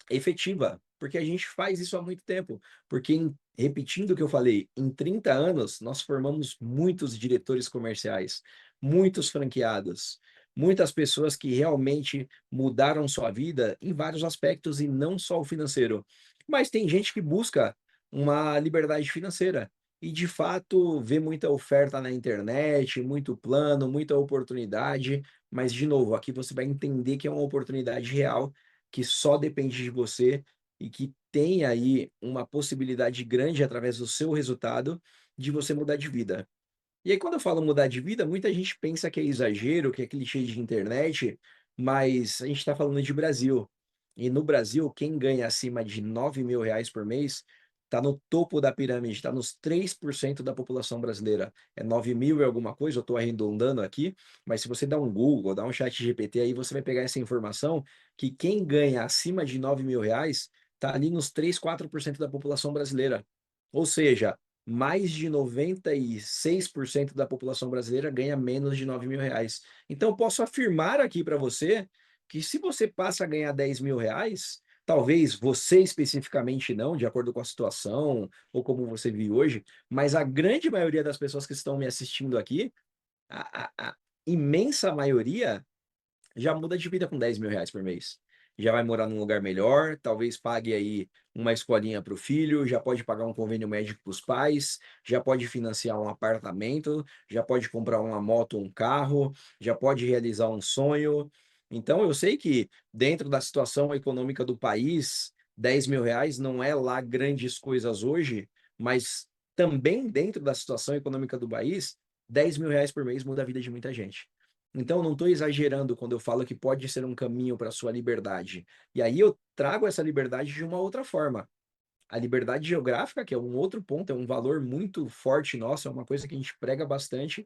efetiva, porque a gente faz isso há muito tempo. Porque, repetindo o que eu falei, em 30 anos, nós formamos muitos diretores comerciais, muitos franqueados, muitas pessoas que realmente mudaram sua vida em vários aspectos e não só o financeiro. Mas tem gente que busca uma liberdade financeira e, de fato, vê muita oferta na internet, muito plano, muita oportunidade. Mas, de novo, aqui você vai entender que é uma oportunidade real que só depende de você e que tem aí uma possibilidade grande através do seu resultado de você mudar de vida. E aí, quando eu falo mudar de vida, muita gente pensa que é exagero, que é clichê de internet, mas a gente está falando de Brasil. E no Brasil, quem ganha acima de 9 mil reais por mês está no topo da pirâmide, está nos 3% da população brasileira. É 9 mil e alguma coisa, eu estou arredondando aqui, mas se você dá um Google, dá um chat GPT aí, você vai pegar essa informação que quem ganha acima de 9 mil reais está ali nos 3, 4% da população brasileira. Ou seja, mais de 96% da população brasileira ganha menos de 9 mil reais. Então, eu posso afirmar aqui para você que se você passa a ganhar 10 mil reais, talvez você especificamente não, de acordo com a situação ou como você vive hoje, mas a grande maioria das pessoas que estão me assistindo aqui, a imensa maioria já muda de vida com 10 mil reais por mês. Já vai morar num lugar melhor, talvez pague aí uma escolinha para o filho, já pode pagar um convênio médico para os pais, já pode financiar um apartamento, já pode comprar uma moto, um carro, já pode realizar um sonho. Então, eu sei que dentro da situação econômica do país, 10 mil reais não é lá grandes coisas hoje, mas também dentro da situação econômica do país, 10 mil reais por mês muda a vida de muita gente. Então, não estou exagerando quando eu falo que pode ser um caminho para a sua liberdade. E aí eu trago essa liberdade de uma outra forma. A liberdade geográfica, que é um outro ponto, é um valor muito forte nosso, é uma coisa que a gente prega bastante,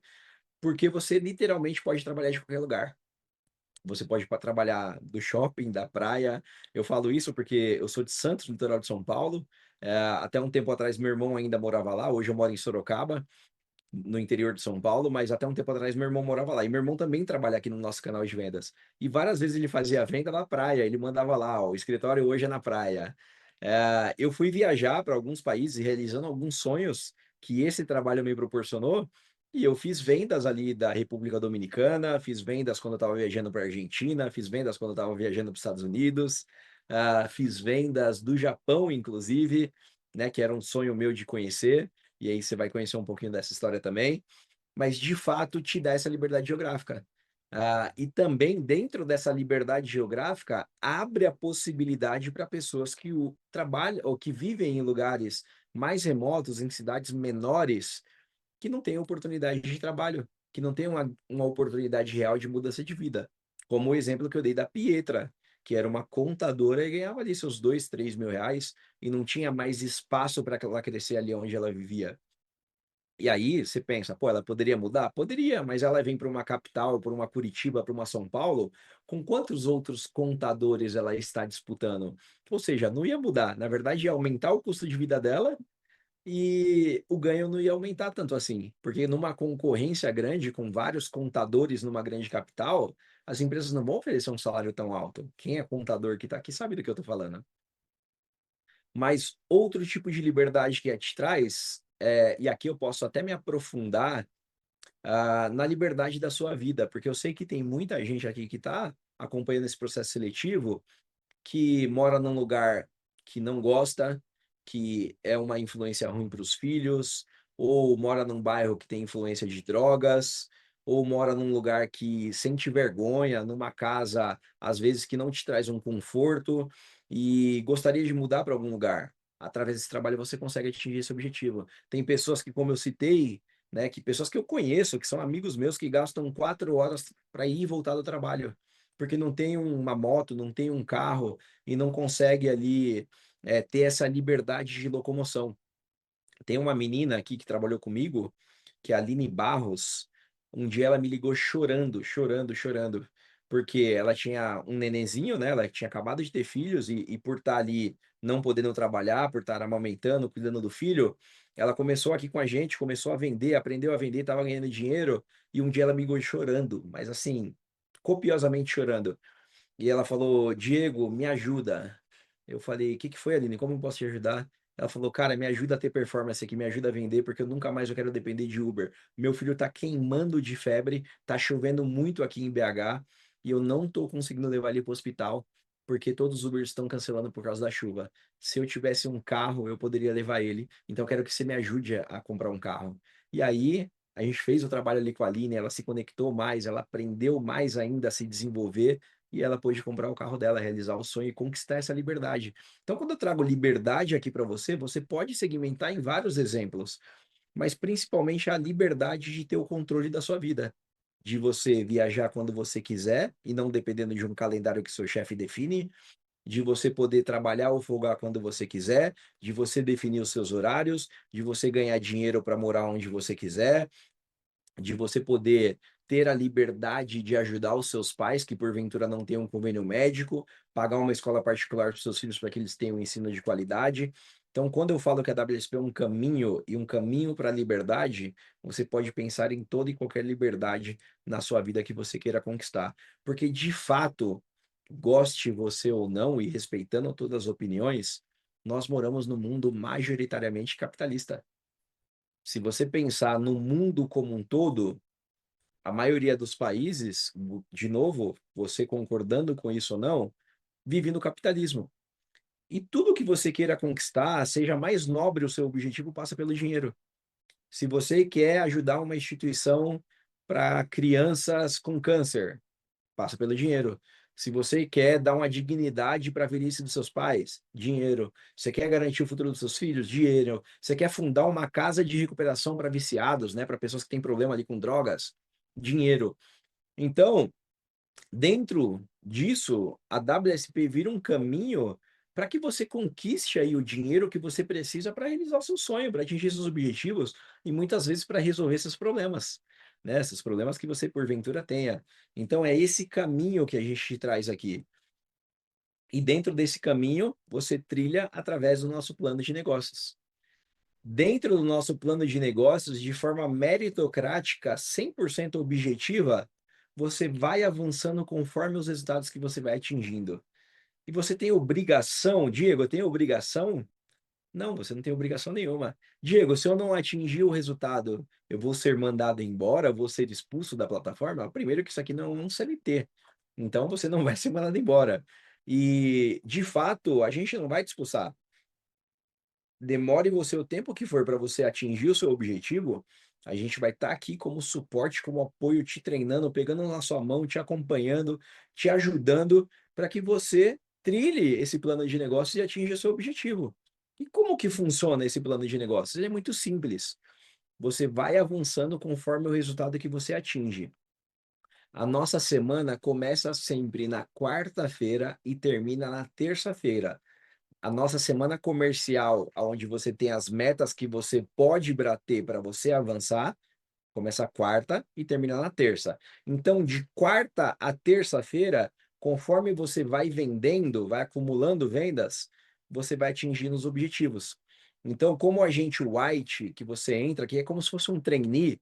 porque você literalmente pode trabalhar de qualquer lugar. Você pode trabalhar do shopping, da praia. Eu falo isso porque eu sou de Santos, no litoral de São Paulo. Até um tempo atrás, meu irmão ainda morava lá. Hoje eu moro em Sorocaba, no interior de São Paulo, mas até um tempo atrás meu irmão morava lá. E meu irmão também trabalha aqui no nosso canal de vendas. E várias vezes ele fazia a venda na praia, ele mandava lá, ó, o escritório hoje é na praia. Eu fui viajar para alguns países realizando alguns sonhos que esse trabalho me proporcionou. E eu fiz vendas ali da República Dominicana, fiz vendas quando eu estava viajando para a Argentina, fiz vendas quando eu estava viajando para os Estados Unidos, fiz vendas do Japão, inclusive, né, que era um sonho meu de conhecer e aí você vai conhecer um pouquinho dessa história também, mas de fato te dá essa liberdade geográfica. E também dentro dessa liberdade geográfica abre a possibilidade para pessoas que trabalham ou que vivem em lugares mais remotos, em cidades menores, que não têm oportunidade de trabalho, que não têm uma oportunidade real de mudança de vida. Como o exemplo que eu dei da Pietra, que era uma contadora e ganhava ali seus 2, 3 mil reais e não tinha mais espaço para ela crescer ali onde ela vivia. E aí você pensa, pô, ela poderia mudar? Poderia, mas ela vem para uma capital, para uma Curitiba, para uma São Paulo, com quantos outros contadores ela está disputando? Ou seja, não ia mudar. Na verdade, ia aumentar o custo de vida dela e o ganho não ia aumentar tanto assim. Porque numa concorrência grande, com vários contadores numa grande capital, as empresas não vão oferecer um salário tão alto. Quem é contador que está aqui sabe do que eu estou falando. Mas outro tipo de liberdade que a te traz, e aqui eu posso até me aprofundar na liberdade da sua vida, porque eu sei que tem muita gente aqui que está acompanhando esse processo seletivo que mora num lugar que não gosta, que é uma influência ruim para os filhos, ou mora num bairro que tem influência de drogas, ou mora num lugar que sente vergonha, numa casa, às vezes, que não te traz um conforto e gostaria de mudar para algum lugar. Através desse trabalho você consegue atingir esse objetivo. Tem pessoas que, como eu citei, né, que pessoas que eu conheço, que são amigos meus, que gastam 4 horas para ir e voltar do trabalho, porque não tem uma moto, não tem um carro, e não consegue ali ter essa liberdade de locomoção. Tem uma menina aqui que trabalhou comigo, que é a Aline Barros. Um dia ela me ligou chorando, chorando, chorando, porque ela tinha um nenenzinho, né? Ela tinha acabado de ter filhos e por estar ali não podendo trabalhar, por estar amamentando, cuidando do filho, ela começou aqui com a gente, começou a vender, aprendeu a vender, estava ganhando dinheiro, e um dia ela me ligou chorando, mas assim, copiosamente chorando. E ela falou: Diego, me ajuda. Eu falei: o que que foi, Aline? Como eu posso te ajudar? Ela falou: cara, me ajuda a ter performance aqui, me ajuda a vender, porque eu nunca mais eu quero depender de Uber. Meu filho tá queimando de febre, tá chovendo muito aqui em BH, e eu não tô conseguindo levar ele pro hospital, porque todos os Ubers estão cancelando por causa da chuva. Se eu tivesse um carro, eu poderia levar ele, então eu quero que você me ajude a comprar um carro. E aí, a gente fez o trabalho ali com a Aline, ela se conectou mais, ela aprendeu mais ainda a se desenvolver, e ela pôde comprar o carro dela, realizar o sonho e conquistar essa liberdade. Então, quando eu trago liberdade aqui para você, você pode segmentar em vários exemplos, mas principalmente a liberdade de ter o controle da sua vida, de você viajar quando você quiser e não dependendo de um calendário que seu chefe define, de você poder trabalhar ou folgar quando você quiser, de você definir os seus horários, de você ganhar dinheiro para morar onde você quiser, de você poder ter a liberdade de ajudar os seus pais que porventura não têm um convênio médico, pagar uma escola particular para os seus filhos para que eles tenham um ensino de qualidade. Então, quando eu falo que a WSP é um caminho e um caminho para a liberdade, você pode pensar em toda e qualquer liberdade na sua vida que você queira conquistar. Porque, de fato, goste você ou não, e respeitando todas as opiniões, nós moramos num mundo majoritariamente capitalista. Se você pensar no mundo como um todo, a maioria dos países, de novo, você concordando com isso ou não, vive no capitalismo. E tudo que você queira conquistar, seja mais nobre o seu objetivo, passa pelo dinheiro. Se você quer ajudar uma instituição para crianças com câncer, passa pelo dinheiro. Se você quer dar uma dignidade para a velhice dos seus pais, dinheiro. Você quer garantir o futuro dos seus filhos, dinheiro. Você quer fundar uma casa de recuperação para viciados, né, para pessoas que têm problema ali com drogas, dinheiro. Então, dentro disso, a WSP vira um caminho para que você conquiste aí o dinheiro que você precisa para realizar o seu sonho, para atingir seus objetivos e muitas vezes para resolver seus problemas, né? Esses problemas que você porventura tenha. Então é esse caminho que a gente te traz aqui. E dentro desse caminho, você trilha através do nosso plano de negócios. Dentro do nosso plano de negócios, de forma meritocrática, 100% objetiva, você vai avançando conforme os resultados que você vai atingindo. E você tem obrigação, Diego, eu tenho obrigação? Não, você não tem obrigação nenhuma. Diego, se eu não atingir o resultado, eu vou ser mandado embora, vou ser expulso da plataforma? Primeiro que isso aqui não é um CLT. Então você não vai ser mandado embora. E, de fato, a gente não vai te expulsar. Demore você o tempo que for para você atingir o seu objetivo, a gente vai estar aqui como suporte, como apoio, te treinando, pegando na sua mão, te acompanhando, te ajudando para que você trilhe esse plano de negócios e atinja o seu objetivo. E como que funciona esse plano de negócios? Ele é muito simples. Você vai avançando conforme o resultado que você atinge. A nossa semana começa sempre na quarta-feira e termina na terça-feira. A nossa semana comercial, onde você tem as metas que você pode bater para você avançar, começa quarta e termina na terça. Então, de quarta a terça-feira, conforme você vai vendendo, vai acumulando vendas, você vai atingindo os objetivos. Então, como agente white que você entra, que é como se fosse um trainee,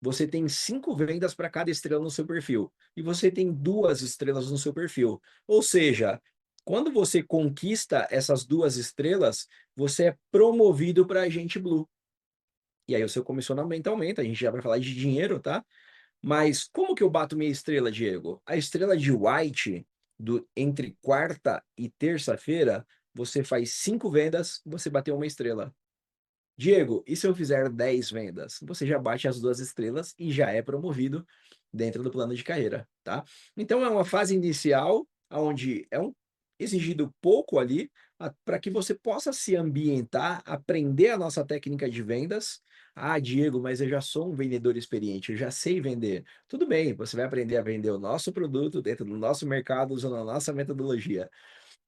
você tem 5 vendas para cada estrela no seu perfil. E você tem 2 estrelas no seu perfil. Ou seja, quando você conquista essas 2 estrelas, você é promovido para agente blue. E aí o seu comissionamento aumenta. A gente já vai falar de dinheiro, tá? Mas como que eu bato minha estrela, Diego? A estrela de White, entre quarta e terça-feira, você faz 5 vendas, você bateu uma estrela. Diego, e se eu fizer 10 vendas? Você já bate as 2 estrelas e já é promovido dentro do plano de carreira, tá? Então é uma fase inicial onde exigido pouco ali para que você possa se ambientar, aprender a nossa técnica de vendas. Ah, Diego, mas eu já sou um vendedor experiente, eu já sei vender. Tudo bem, você vai aprender a vender o nosso produto dentro do nosso mercado usando a nossa metodologia.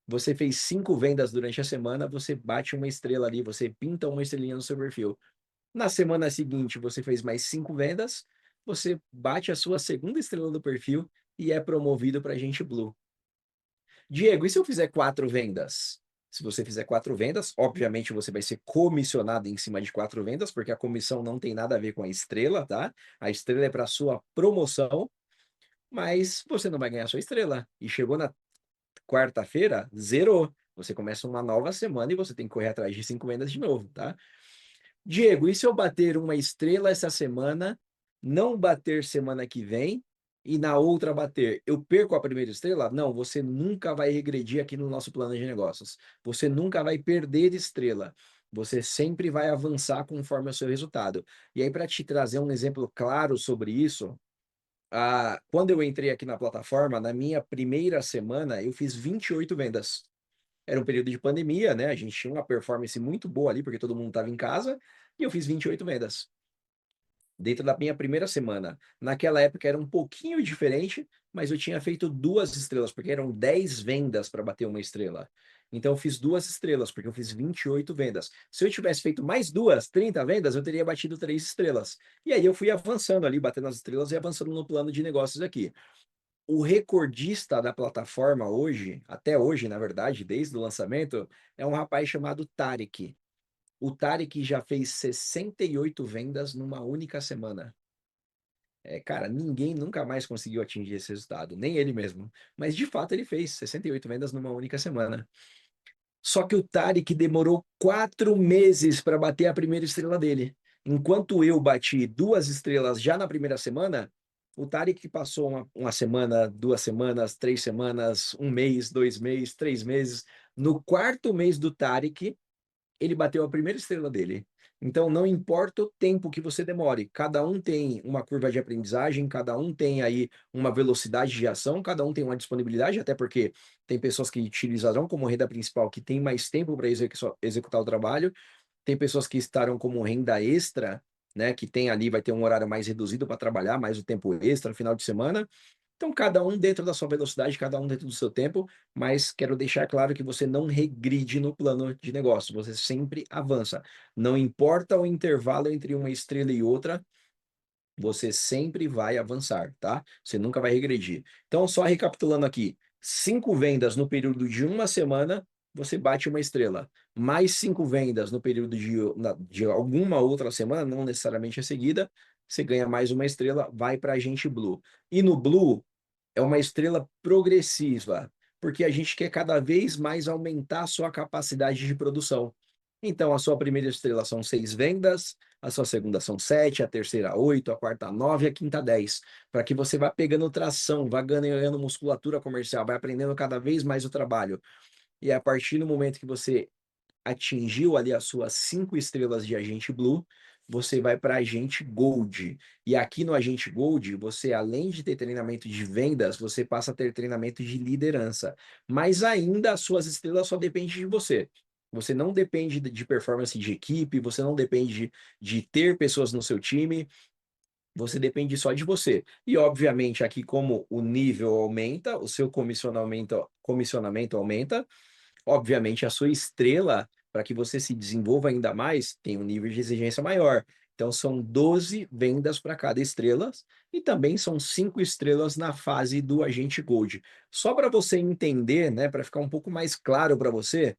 Você fez 5 vendas durante a semana, você bate uma estrela ali, você pinta uma estrelinha no seu perfil. Na semana seguinte, você fez mais 5 vendas, você bate a sua segunda estrela do perfil e é promovido para agente Blue. Diego, e se eu fizer 4 vendas? Se você fizer 4 vendas, obviamente você vai ser comissionado em cima de 4 vendas, porque a comissão não tem nada a ver com a estrela, tá? A estrela é para sua promoção, mas você não vai ganhar sua estrela. E chegou na quarta-feira, zerou. Você começa uma nova semana e você tem que correr atrás de 5 vendas de novo, tá? Diego, e se eu bater uma estrela essa semana, não bater semana que vem e na outra bater, eu perco a primeira estrela? Não, você nunca vai regredir aqui no nosso plano de negócios. Você nunca vai perder estrela. Você sempre vai avançar conforme o seu resultado. E aí, para te trazer um exemplo claro sobre isso, quando eu entrei aqui na plataforma, na minha primeira semana, eu fiz 28 vendas. Era um período de pandemia, né? A gente tinha uma performance muito boa ali, porque todo mundo estava em casa, e eu fiz 28 vendas dentro da minha primeira semana. Naquela época era um pouquinho diferente, mas eu tinha feito 2 estrelas, porque eram 10 vendas para bater uma estrela. Então eu fiz 2 estrelas, porque eu fiz 28 vendas. Se eu tivesse feito mais 30 vendas, eu teria batido 3 estrelas. E aí eu fui avançando ali, batendo as estrelas e avançando no plano de negócios aqui. O recordista da plataforma hoje, até hoje, na verdade, desde o lançamento, é um rapaz chamado Tarek. O Tarek já fez 68 vendas numa única semana. Cara, ninguém nunca mais conseguiu atingir esse resultado, nem ele mesmo. Mas de fato ele fez 68 vendas numa única semana. Só que o Tarek demorou 4 meses para bater a primeira estrela dele. Enquanto eu bati 2 estrelas já na primeira semana, o Tarek passou uma semana, 2 semanas, 3 semanas, um mês, 2 meses, 3 meses. No quarto mês do Tarek, ele bateu a primeira estrela dele. Então, não importa o tempo que você demore, cada um tem uma curva de aprendizagem, cada um tem aí uma velocidade de ação, cada um tem uma disponibilidade, até porque tem pessoas que utilizarão como renda principal que tem mais tempo para executar o trabalho, tem pessoas que estarão como renda extra, né, que tem ali, vai ter um horário mais reduzido para trabalhar, mais o tempo extra, final de semana, então, cada um dentro da sua velocidade, cada um dentro do seu tempo, mas quero deixar claro que você não regride no plano de negócio, você sempre avança. Não importa o intervalo entre uma estrela e outra, você sempre vai avançar, tá? Você nunca vai regredir. Então, só recapitulando aqui: 5 vendas no período de uma semana, você bate uma estrela. Mais 5 vendas no período de alguma outra semana, não necessariamente a seguida, você ganha mais uma estrela, vai para agente Blue. E no Blue, é uma estrela progressiva, porque a gente quer cada vez mais aumentar a sua capacidade de produção. Então, a sua primeira estrela são 6 vendas, a sua segunda são 7, a terceira 8, a quarta 9, a quinta 10, para que você vá pegando tração, vá ganhando musculatura comercial, vai aprendendo cada vez mais o trabalho. E a partir do momento que você atingiu ali as suas 5 estrelas de agente Blue, você vai para agente Gold. E aqui no agente Gold, você, além de ter treinamento de vendas, você passa a ter treinamento de liderança. Mas ainda as suas estrelas só dependem de você. Você não depende de performance de equipe, você não depende de ter pessoas no seu time, você depende só de você. E, obviamente, aqui, como o nível aumenta, o seu comissionamento aumenta, obviamente, a sua estrela, para que você se desenvolva ainda mais, tem um nível de exigência maior. Então, são 12 vendas para cada estrela e também são 5 estrelas na fase do agente Gold. Só para você entender, né, para ficar um pouco mais claro para você,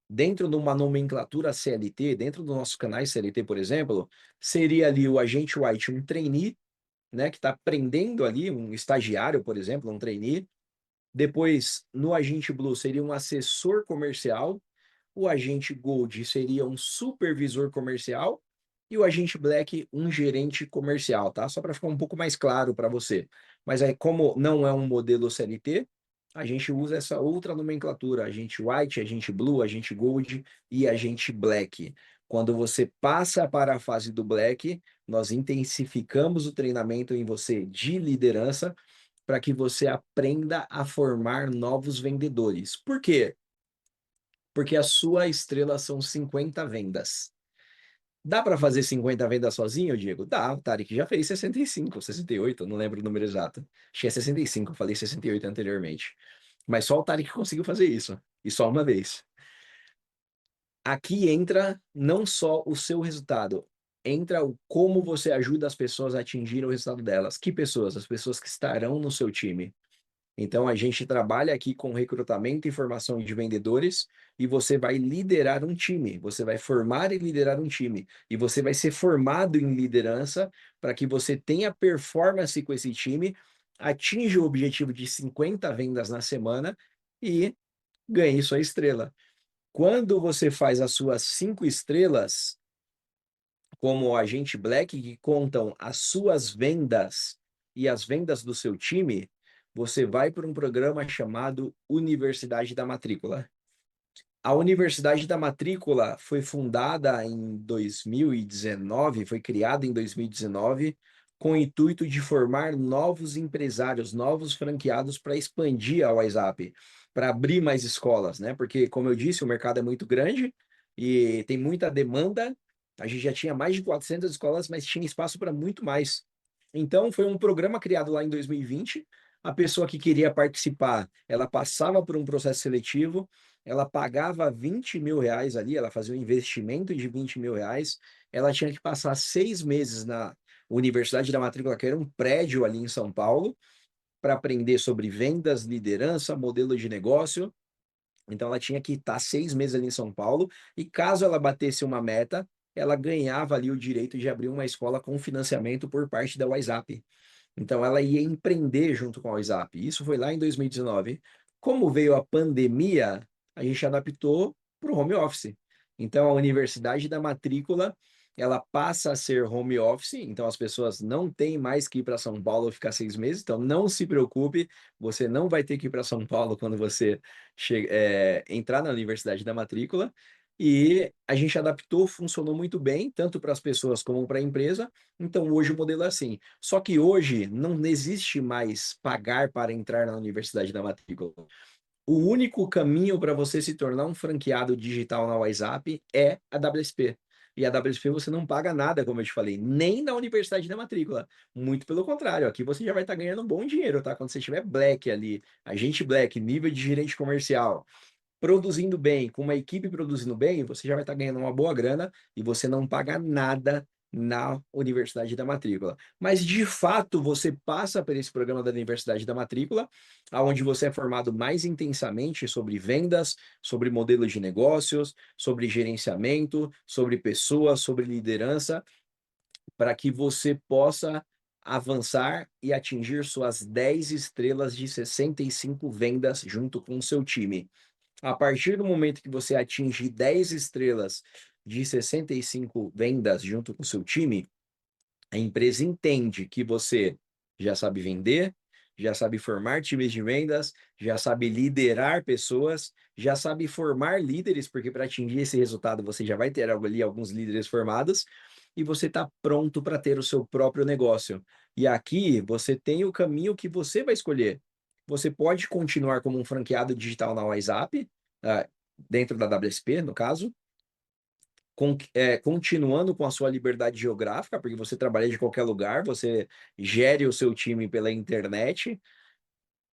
dentro de uma nomenclatura CLT, dentro do nosso canal CLT, por exemplo, seria ali o agente White, um trainee, né, que está aprendendo ali, um estagiário, por exemplo, um trainee. Depois, no agente Blue, seria um assessor comercial. O agente Gold seria um supervisor comercial e o agente Black, um gerente comercial, tá? Só para ficar um pouco mais claro para você. Mas aí, como não é um modelo CLT, a gente usa essa outra nomenclatura, agente White, agente Blue, agente Gold e agente Black. Quando você passa para a fase do Black, nós intensificamos o treinamento em você de liderança para que você aprenda a formar novos vendedores. Por quê? Porque a sua estrela são 50 vendas. Dá para fazer 50 vendas sozinho, Diego? Dá, o Tarek já fez 65, 68, não lembro o número exato. Acho que é 65, eu falei 68 anteriormente. Mas só o Tarek conseguiu fazer isso, e só uma vez. Aqui entra não só o seu resultado, entra o como você ajuda as pessoas a atingirem o resultado delas. Que pessoas? As pessoas que estarão no seu time. Então, a gente trabalha aqui com recrutamento e formação de vendedores e você vai liderar um time, você vai formar e liderar um time. E você vai ser formado em liderança para que você tenha performance com esse time, atinja o objetivo de 50 vendas na semana e ganhe sua estrela. Quando você faz as suas 5 estrelas, como o agente Black, que contam as suas vendas e as vendas do seu time, você vai para um programa chamado Universidade da Matrícula. A Universidade da Matrícula foi fundada em 2019, foi criada em 2019, com o intuito de formar novos empresários, novos franqueados para expandir a WhatsApp, para abrir mais escolas, né? Porque, como eu disse, o mercado é muito grande e tem muita demanda. A gente já tinha mais de 400 escolas, mas tinha espaço para muito mais. Então, foi um programa criado lá em 2020. A pessoa que queria participar, ela passava por um processo seletivo, ela pagava 20 mil reais ali, ela fazia um investimento de 20 mil reais, ela tinha que passar 6 meses na Universidade da Matrícula, que era um prédio ali em São Paulo, para aprender sobre vendas, liderança, modelo de negócio. Então ela tinha que estar 6 meses ali em São Paulo, e caso ela batesse uma meta, ela ganhava ali o direito de abrir uma escola com financiamento por parte da WhatsApp. Então, ela ia empreender junto com a WhatsApp. Isso foi lá em 2019. Como veio a pandemia, a gente adaptou para o home office. Então, a Universidade da Matrícula, ela passa a ser home office. Então, as pessoas não têm mais que ir para São Paulo ficar 6 meses. Então, não se preocupe, você não vai ter que ir para São Paulo quando você entrar na Universidade da Matrícula. E a gente adaptou, funcionou muito bem, tanto para as pessoas como para a empresa. Então, hoje o modelo é assim. Só que hoje não existe mais pagar para entrar na Universidade da Matrícula. O único caminho para você se tornar um franqueado digital na WhatsApp é a WSP. E a WSP você não paga nada, como eu te falei, nem na Universidade da Matrícula. Muito pelo contrário, aqui você já vai estar ganhando um bom dinheiro, tá? Quando você tiver Black ali, agente Black, nível de gerente comercial, produzindo bem, com uma equipe produzindo bem, você já vai estar ganhando uma boa grana e você não paga nada na Universidade da Matrícula. Mas, de fato, você passa por esse programa da Universidade da Matrícula, onde você é formado mais intensamente sobre vendas, sobre modelos de negócios, sobre gerenciamento, sobre pessoas, sobre liderança, para que você possa avançar e atingir suas 10 estrelas de 65 vendas junto com o seu time. A partir do momento que você atinge 10 estrelas de 65 vendas junto com o seu time, a empresa entende que você já sabe vender, já sabe formar times de vendas, já sabe liderar pessoas, já sabe formar líderes, porque para atingir esse resultado você já vai ter ali alguns líderes formados, e você está pronto para ter o seu próprio negócio. E aqui você tem o caminho que você vai escolher. Você pode continuar como um franqueado digital na WhatsApp, ah, dentro da WSP, no caso, continuando com a sua liberdade geográfica, porque você trabalha de qualquer lugar, você gere o seu time pela internet,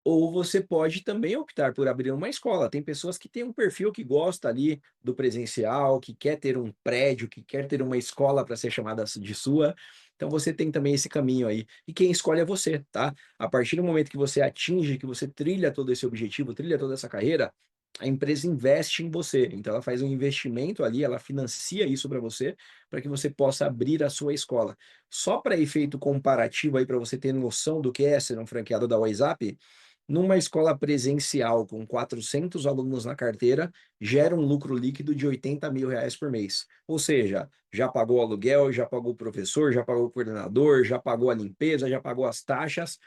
ou você pode também optar por abrir uma escola. Tem pessoas que têm um perfil que gosta ali do presencial, que quer ter um prédio, que quer ter uma escola para ser chamada de sua. Então você tem também esse caminho aí. E quem escolhe é você, tá? A partir do momento que você atinge, que você trilha todo esse objetivo, trilha toda essa carreira, a empresa investe em você. Então ela faz um investimento ali, ela financia isso para você, para que você possa abrir a sua escola. Só para efeito comparativo aí, para você ter noção do que é ser um franqueado da WhatsApp, Numa escola presencial com 400 alunos na carteira, gera um lucro líquido de R$ 80.000 por mês. Ou seja, já pagou o aluguel, já pagou o professor, já pagou o coordenador, já pagou a limpeza, já pagou as taxas,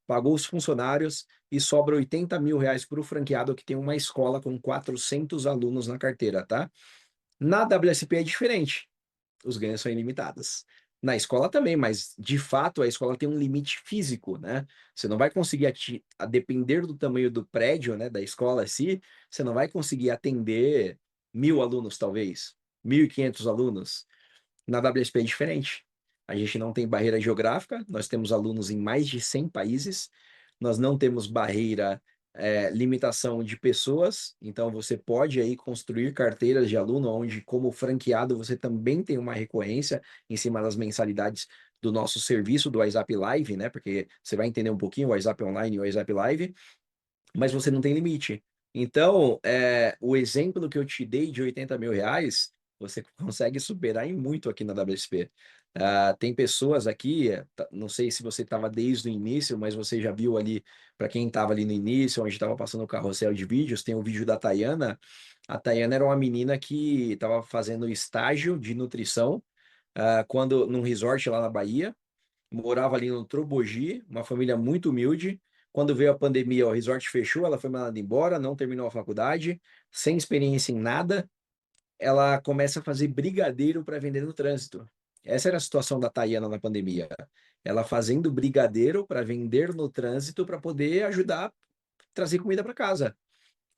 pagou os funcionários e sobra R$ 80.000 para o franqueado que tem uma escola com 400 alunos na carteira, tá? Na WSP é diferente, os ganhos são ilimitados. Na escola também, mas de fato a escola tem um limite físico, né? Você não vai conseguir, a depender do tamanho do prédio, né, da escola em si, você não vai conseguir atender 1.000 alunos, talvez, 1.500 alunos. Na WSP é diferente. A gente não tem barreira geográfica, nós temos alunos em mais de 100 países, nós não temos barreira, limitação de pessoas, então você pode aí construir carteiras de aluno, onde como franqueado você também tem uma recorrência em cima das mensalidades do nosso serviço do WhatsApp Live, né? Porque você vai entender um pouquinho o WhatsApp Online e o WhatsApp Live, mas você não tem limite. Então, o exemplo que eu te dei de R$ 80.000, você consegue superar em muito aqui na WSP. Tem pessoas aqui, não sei se você estava desde o início, mas você já viu ali, para quem estava ali no início, onde estava passando o carrossel de vídeos, tem o vídeo da Tayana. A Tayana era uma menina que estava fazendo estágio de nutrição, quando num resort lá na Bahia, morava ali no Trobogi, uma família muito humilde. Quando veio a pandemia, o resort fechou, ela foi mandada embora, não terminou a faculdade, sem experiência em nada. Ela começa a fazer brigadeiro para vender no trânsito. Essa era a situação da Tayana na pandemia. Ela fazendo brigadeiro para vender no trânsito para poder ajudar a trazer comida para casa.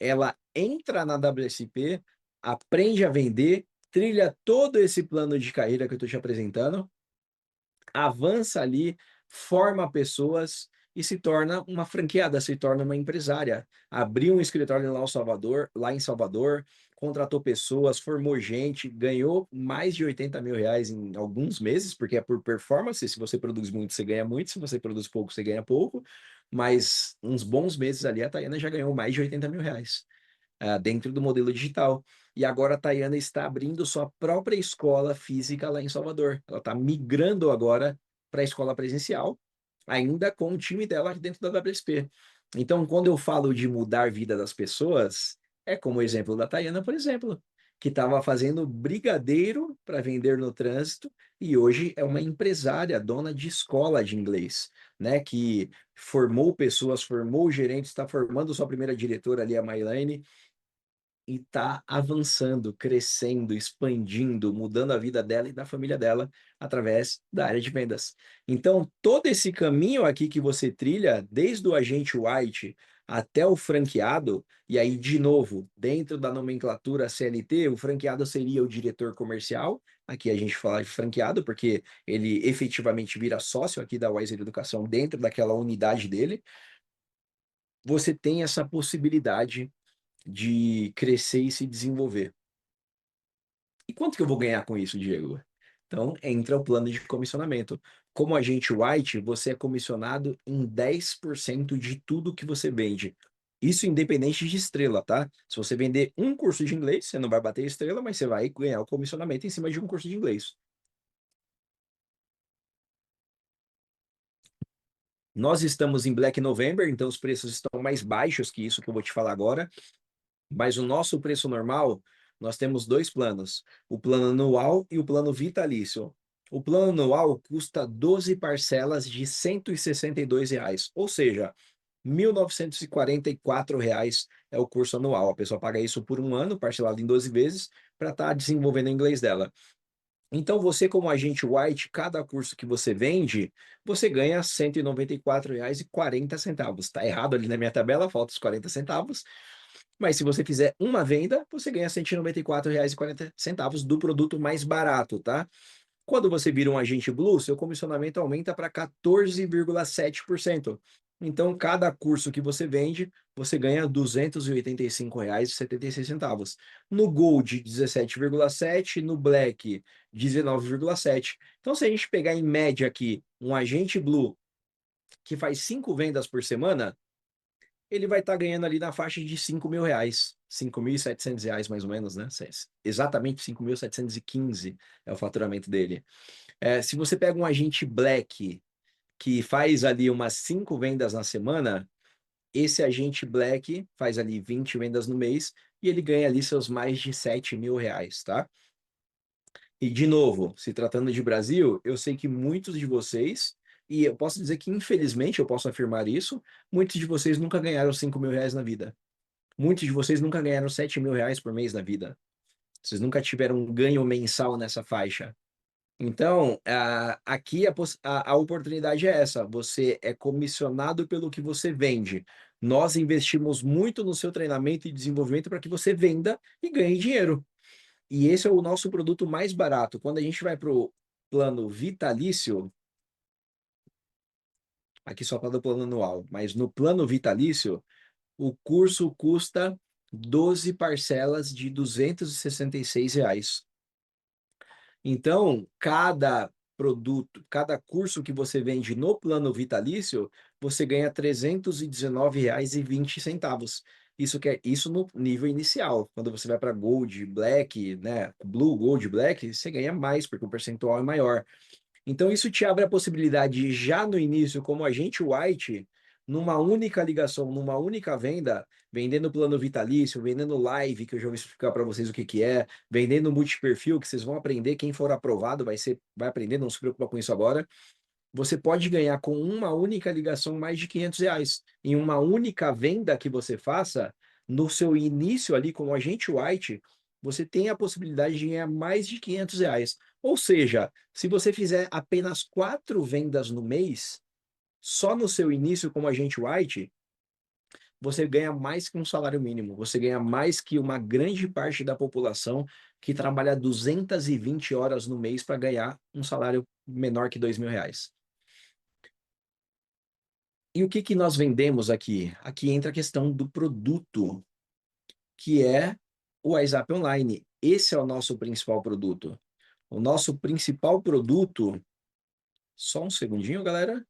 Ela entra na WSP, aprende a vender, trilha todo esse plano de carreira que eu estou te apresentando, avança ali, forma pessoas e se torna uma franqueada, se torna uma empresária. Abriu um escritório lá em Salvador, contratou pessoas, formou gente, ganhou mais de R$ 80.000 em alguns meses, porque é por performance. Se você produz muito, você ganha muito, se você produz pouco, você ganha pouco. Mas uns bons meses ali, a Tayana já ganhou mais de R$ 80.000 dentro do modelo digital. E agora a Tayana está abrindo sua própria escola física lá em Salvador. Ela está migrando agora para a escola presencial, ainda com o time dela dentro da WSP. Então, quando eu falo de mudar a vida das pessoas, é como o exemplo da Tayana, por exemplo, que estava fazendo brigadeiro para vender no trânsito e hoje é uma empresária, dona de escola de inglês, né? Que formou pessoas, formou gerentes, está formando sua primeira diretora ali, a Mailane, e está avançando, crescendo, expandindo, mudando a vida dela e da família dela através da área de vendas. Então, todo esse caminho aqui que você trilha, desde o agente white até o franqueado, e aí, de novo, dentro da nomenclatura CLT, o franqueado seria o diretor comercial. Aqui a gente fala de franqueado, porque ele efetivamente vira sócio aqui da Wiser Educação dentro daquela unidade dele. Você tem essa possibilidade de crescer e se desenvolver. E quanto que eu vou ganhar com isso, Diego? Então, entra o plano de comissionamento. Como agente white, você é comissionado em 10% de tudo que você vende. Isso independente de estrela, tá? Se você vender um curso de inglês, você não vai bater estrela, mas você vai ganhar o comissionamento em cima de um curso de inglês. Nós estamos em Black November, então os preços estão mais baixos que isso que eu vou te falar agora. Mas o nosso preço normal, nós temos dois planos: o plano anual e o plano vitalício. O plano anual custa 12 parcelas de R$ 162, ou seja, R$ 1.944 é o curso anual. A pessoa paga isso por um ano, parcelado em 12 vezes, para estar desenvolvendo o inglês dela. Então, você, como agente white, cada curso que você vende, você ganha R$ 194,40. Está errado ali na minha tabela, falta os 40 centavos. Mas se você fizer uma venda, você ganha R$ 194,40 do produto mais barato, tá? Quando você vira um agente Blue, seu comissionamento aumenta para 14,7%. Então, cada curso que você vende, você ganha R$ 285,76. No Gold, 17,7%, no Black, 19,7%. Então, se a gente pegar em média aqui um agente Blue que faz 5 vendas por semana, ele vai estar ganhando ali na faixa de R$ 5.000, R$ 5.700 mais ou menos, né? Exatamente 5.715 é o faturamento dele. Se você pega um agente Black que faz ali umas 5 vendas na semana, esse agente Black faz ali 20 vendas no mês e ele ganha ali seus mais de R$ 7.000, tá? E, de novo, se tratando de Brasil, eu sei que muitos de vocês, e eu posso dizer que, infelizmente, eu posso afirmar isso, muitos de vocês nunca ganharam R$ 5.000 na vida. Muitos de vocês nunca ganharam R$ 7.000 por mês na vida. Vocês nunca tiveram um ganho mensal nessa faixa. Então, aqui a oportunidade é essa: você é comissionado pelo que você vende. Nós investimos muito no seu treinamento e desenvolvimento para que você venda e ganhe dinheiro. E esse é o nosso produto mais barato. Quando a gente vai para o plano vitalício, aqui só está do plano anual, mas no plano vitalício, o curso custa 12 parcelas de R$ 266. Então, cada produto, cada curso que você vende no plano vitalício, você ganha R$ 319,20. Isso no nível inicial. Quando você vai para Gold, Black, né, Blue, Gold, Black, você ganha mais, porque o percentual é maior. Então, isso te abre a possibilidade, já no início, como agente white, numa única ligação, numa única venda, vendendo plano vitalício, vendendo live, que eu já vou explicar para vocês o que que é, vendendo multiperfil, que vocês vão aprender, quem for aprovado vai aprender, não se preocupa com isso agora. Você pode ganhar com uma única ligação mais de R$ 500. Em uma única venda que você faça, no seu início ali como agente white, você tem a possibilidade de ganhar mais de R$ 500. Ou seja, se você fizer apenas 4 vendas no mês, só no seu início como agente white, você ganha mais que um salário mínimo. Você ganha mais que uma grande parte da população que trabalha 220 horas no mês para ganhar um salário menor que R$ 2.000. E o que que nós vendemos aqui? Aqui entra a questão do produto, que é o WhatsApp Online. Esse é o nosso principal produto. O nosso principal produto, só um segundinho, galera.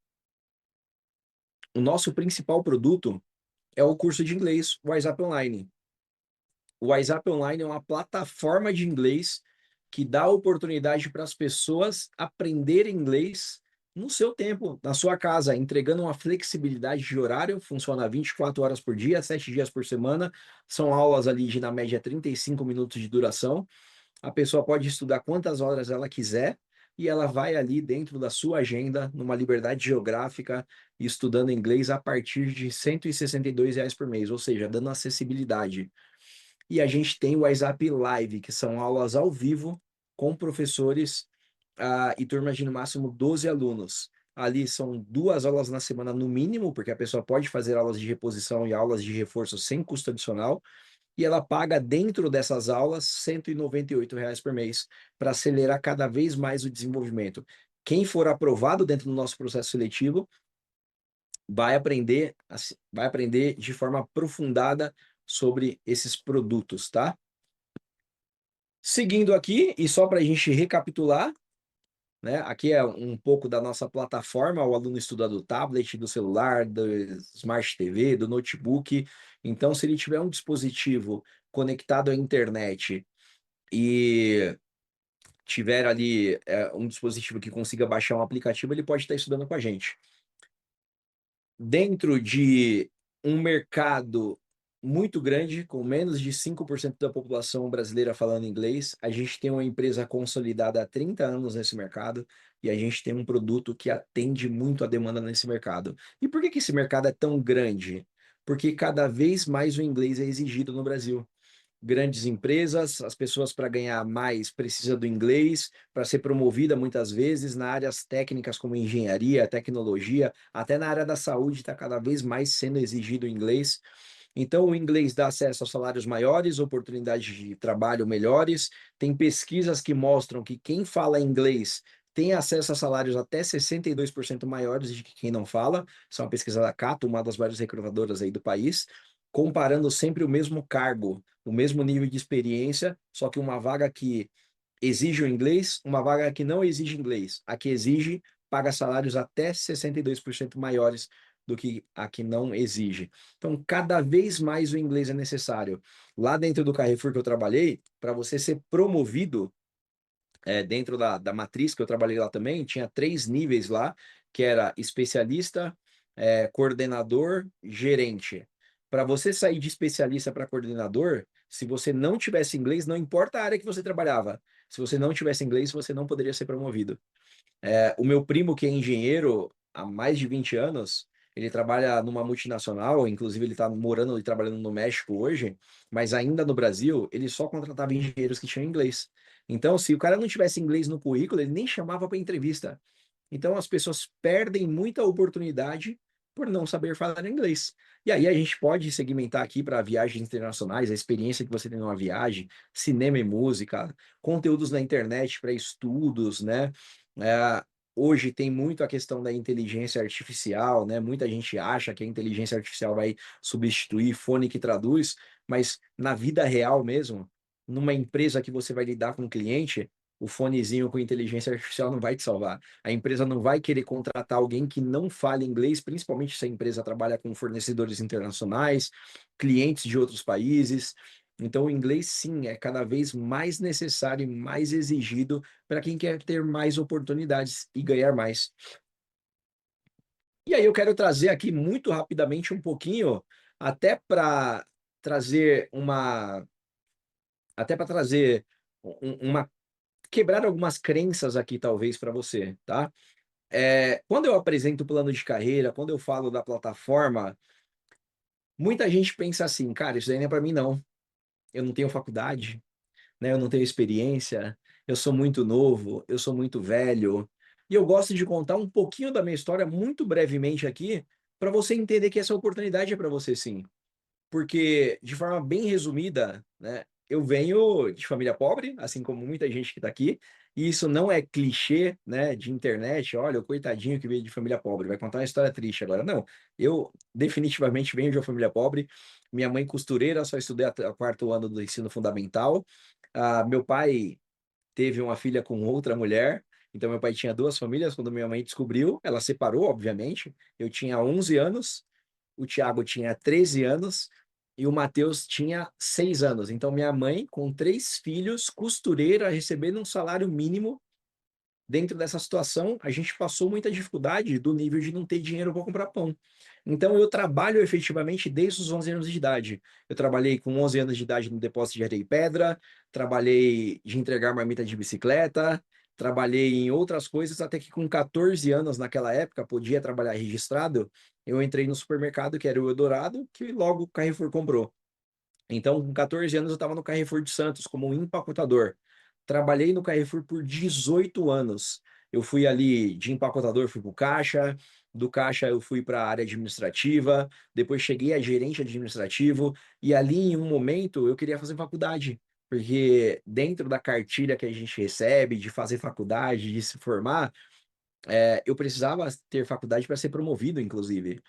O nosso principal produto é o curso de inglês, o WhatsApp Online. O WhatsApp Online é uma plataforma de inglês que dá oportunidade para as pessoas aprenderem inglês no seu tempo, na sua casa, entregando uma flexibilidade de horário, funciona 24 horas por dia, 7 dias por semana, são aulas ali de, na média, 35 minutos de duração. A pessoa pode estudar quantas horas ela quiser e ela vai ali dentro da sua agenda, numa liberdade geográfica, estudando inglês a partir de R$ 162 por mês, ou seja, dando acessibilidade. E a gente tem o WhatsApp Live, que são aulas ao vivo com professores e turmas de no máximo 12 alunos. Ali são 2 aulas na semana no mínimo, porque a pessoa pode fazer aulas de reposição e aulas de reforço sem custo adicional, e ela paga dentro dessas aulas R$ 198 por mês para acelerar cada vez mais o desenvolvimento. Quem for aprovado dentro do nosso processo seletivo vai aprender de forma aprofundada sobre esses produtos, tá? Seguindo aqui, e só para a gente recapitular, né? Aqui é um pouco da nossa plataforma, o aluno estuda do tablet, do celular, do Smart TV, do notebook. Então, se ele tiver um dispositivo conectado à internet e tiver ali um dispositivo que consiga baixar um aplicativo, ele pode estar estudando com a gente. Dentro de um mercado muito grande, com menos de 5% da população brasileira falando inglês, a gente tem uma empresa consolidada há 30 anos nesse mercado e a gente tem um produto que atende muito a demanda nesse mercado. E por que que esse mercado é tão grande? Porque cada vez mais o inglês é exigido no Brasil. Grandes empresas, as pessoas para ganhar mais precisam do inglês, para ser promovida muitas vezes na áreas técnicas como engenharia, tecnologia, até na área da saúde está cada vez mais sendo exigido o inglês. Então, o inglês dá acesso a salários maiores, oportunidades de trabalho melhores. Tem pesquisas que mostram que quem fala inglês tem acesso a salários até 62% maiores de que quem não fala. Isso é uma pesquisa da Cato, uma das várias recrutadoras aí do país, comparando sempre o mesmo cargo, o mesmo nível de experiência, só que uma vaga que exige o inglês, uma vaga que não exige inglês. A que exige paga salários até 62% maiores do que a que não exige. Então, cada vez mais o inglês é necessário. Lá dentro do Carrefour que eu trabalhei, para você ser promovido dentro da matriz que eu trabalhei lá também, tinha 3 níveis lá, que era especialista, coordenador, gerente. Para você sair de especialista para coordenador, se você não tivesse inglês, não importa a área que você trabalhava. Se você não tivesse inglês, você não poderia ser promovido. O meu primo, que é engenheiro há mais de 20 anos, ele trabalha numa multinacional, inclusive ele está morando e trabalhando no México hoje, mas ainda no Brasil, ele só contratava engenheiros que tinham inglês. Então, se o cara não tivesse inglês no currículo, ele nem chamava para entrevista. Então, as pessoas perdem muita oportunidade por não saber falar inglês. E aí a gente pode segmentar aqui para viagens internacionais, a experiência que você tem numa viagem, cinema e música, conteúdos na internet para estudos, né? É, hoje tem muito a questão da inteligência artificial, né? Muita gente acha que a inteligência artificial vai substituir fone que traduz, mas na vida real mesmo, numa empresa que você vai lidar com o cliente, o fonezinho com inteligência artificial não vai te salvar. A empresa não vai querer contratar alguém que não fale inglês, principalmente se a empresa trabalha com fornecedores internacionais, clientes de outros países. Então, o inglês, sim, é cada vez mais necessário e mais exigido para quem quer ter mais oportunidades e ganhar mais. E aí, eu quero trazer aqui muito rapidamente um pouquinho, até para trazer uma. Até para trazer uma. Quebrar algumas crenças aqui, talvez, para você, tá? Quando eu apresento o plano de carreira, quando eu falo da plataforma, muita gente pensa assim, cara, isso daí não é para mim, não. Eu não tenho faculdade, né? Eu não tenho experiência, eu sou muito novo, eu sou muito velho. E eu gosto de contar um pouquinho da minha história muito brevemente aqui, para você entender que essa oportunidade é para você sim. Porque, de forma bem resumida, né, eu venho de família pobre, assim como muita gente que está aqui, e isso não é clichê, né, de internet, olha, o coitadinho que veio de família pobre, vai contar uma história triste agora. Não, eu definitivamente venho de uma família pobre, minha mãe costureira, só estudei até o quarto ano do ensino fundamental. Meu pai teve uma filha com outra mulher, então meu pai tinha duas famílias, quando minha mãe descobriu, ela separou, obviamente, eu tinha 11 anos, o Tiago tinha 13 anos e o Matheus tinha 6 anos. Então, minha mãe, com três filhos, costureira, recebendo um salário mínimo, dentro dessa situação, a gente passou muita dificuldade do nível de não ter dinheiro para comprar pão. Então, eu trabalho efetivamente desde os 11 anos de idade. Eu trabalhei com 11 anos de idade no depósito de areia e pedra, trabalhei de entregar marmita de bicicleta, trabalhei em outras coisas, até que com 14 anos, naquela época, podia trabalhar registrado, eu entrei no supermercado, que era o Eldorado, que logo o Carrefour comprou. Então, com 14 anos, eu estava no Carrefour de Santos como empacotador. Trabalhei no Carrefour por 18 anos. Eu fui ali de empacotador, fui para o caixa, do caixa eu fui para a área administrativa, depois cheguei a gerente administrativo, e ali em um momento eu queria fazer faculdade, porque dentro da cartilha que a gente recebe de fazer faculdade, de se formar, eu precisava ter faculdade para ser promovido, inclusive.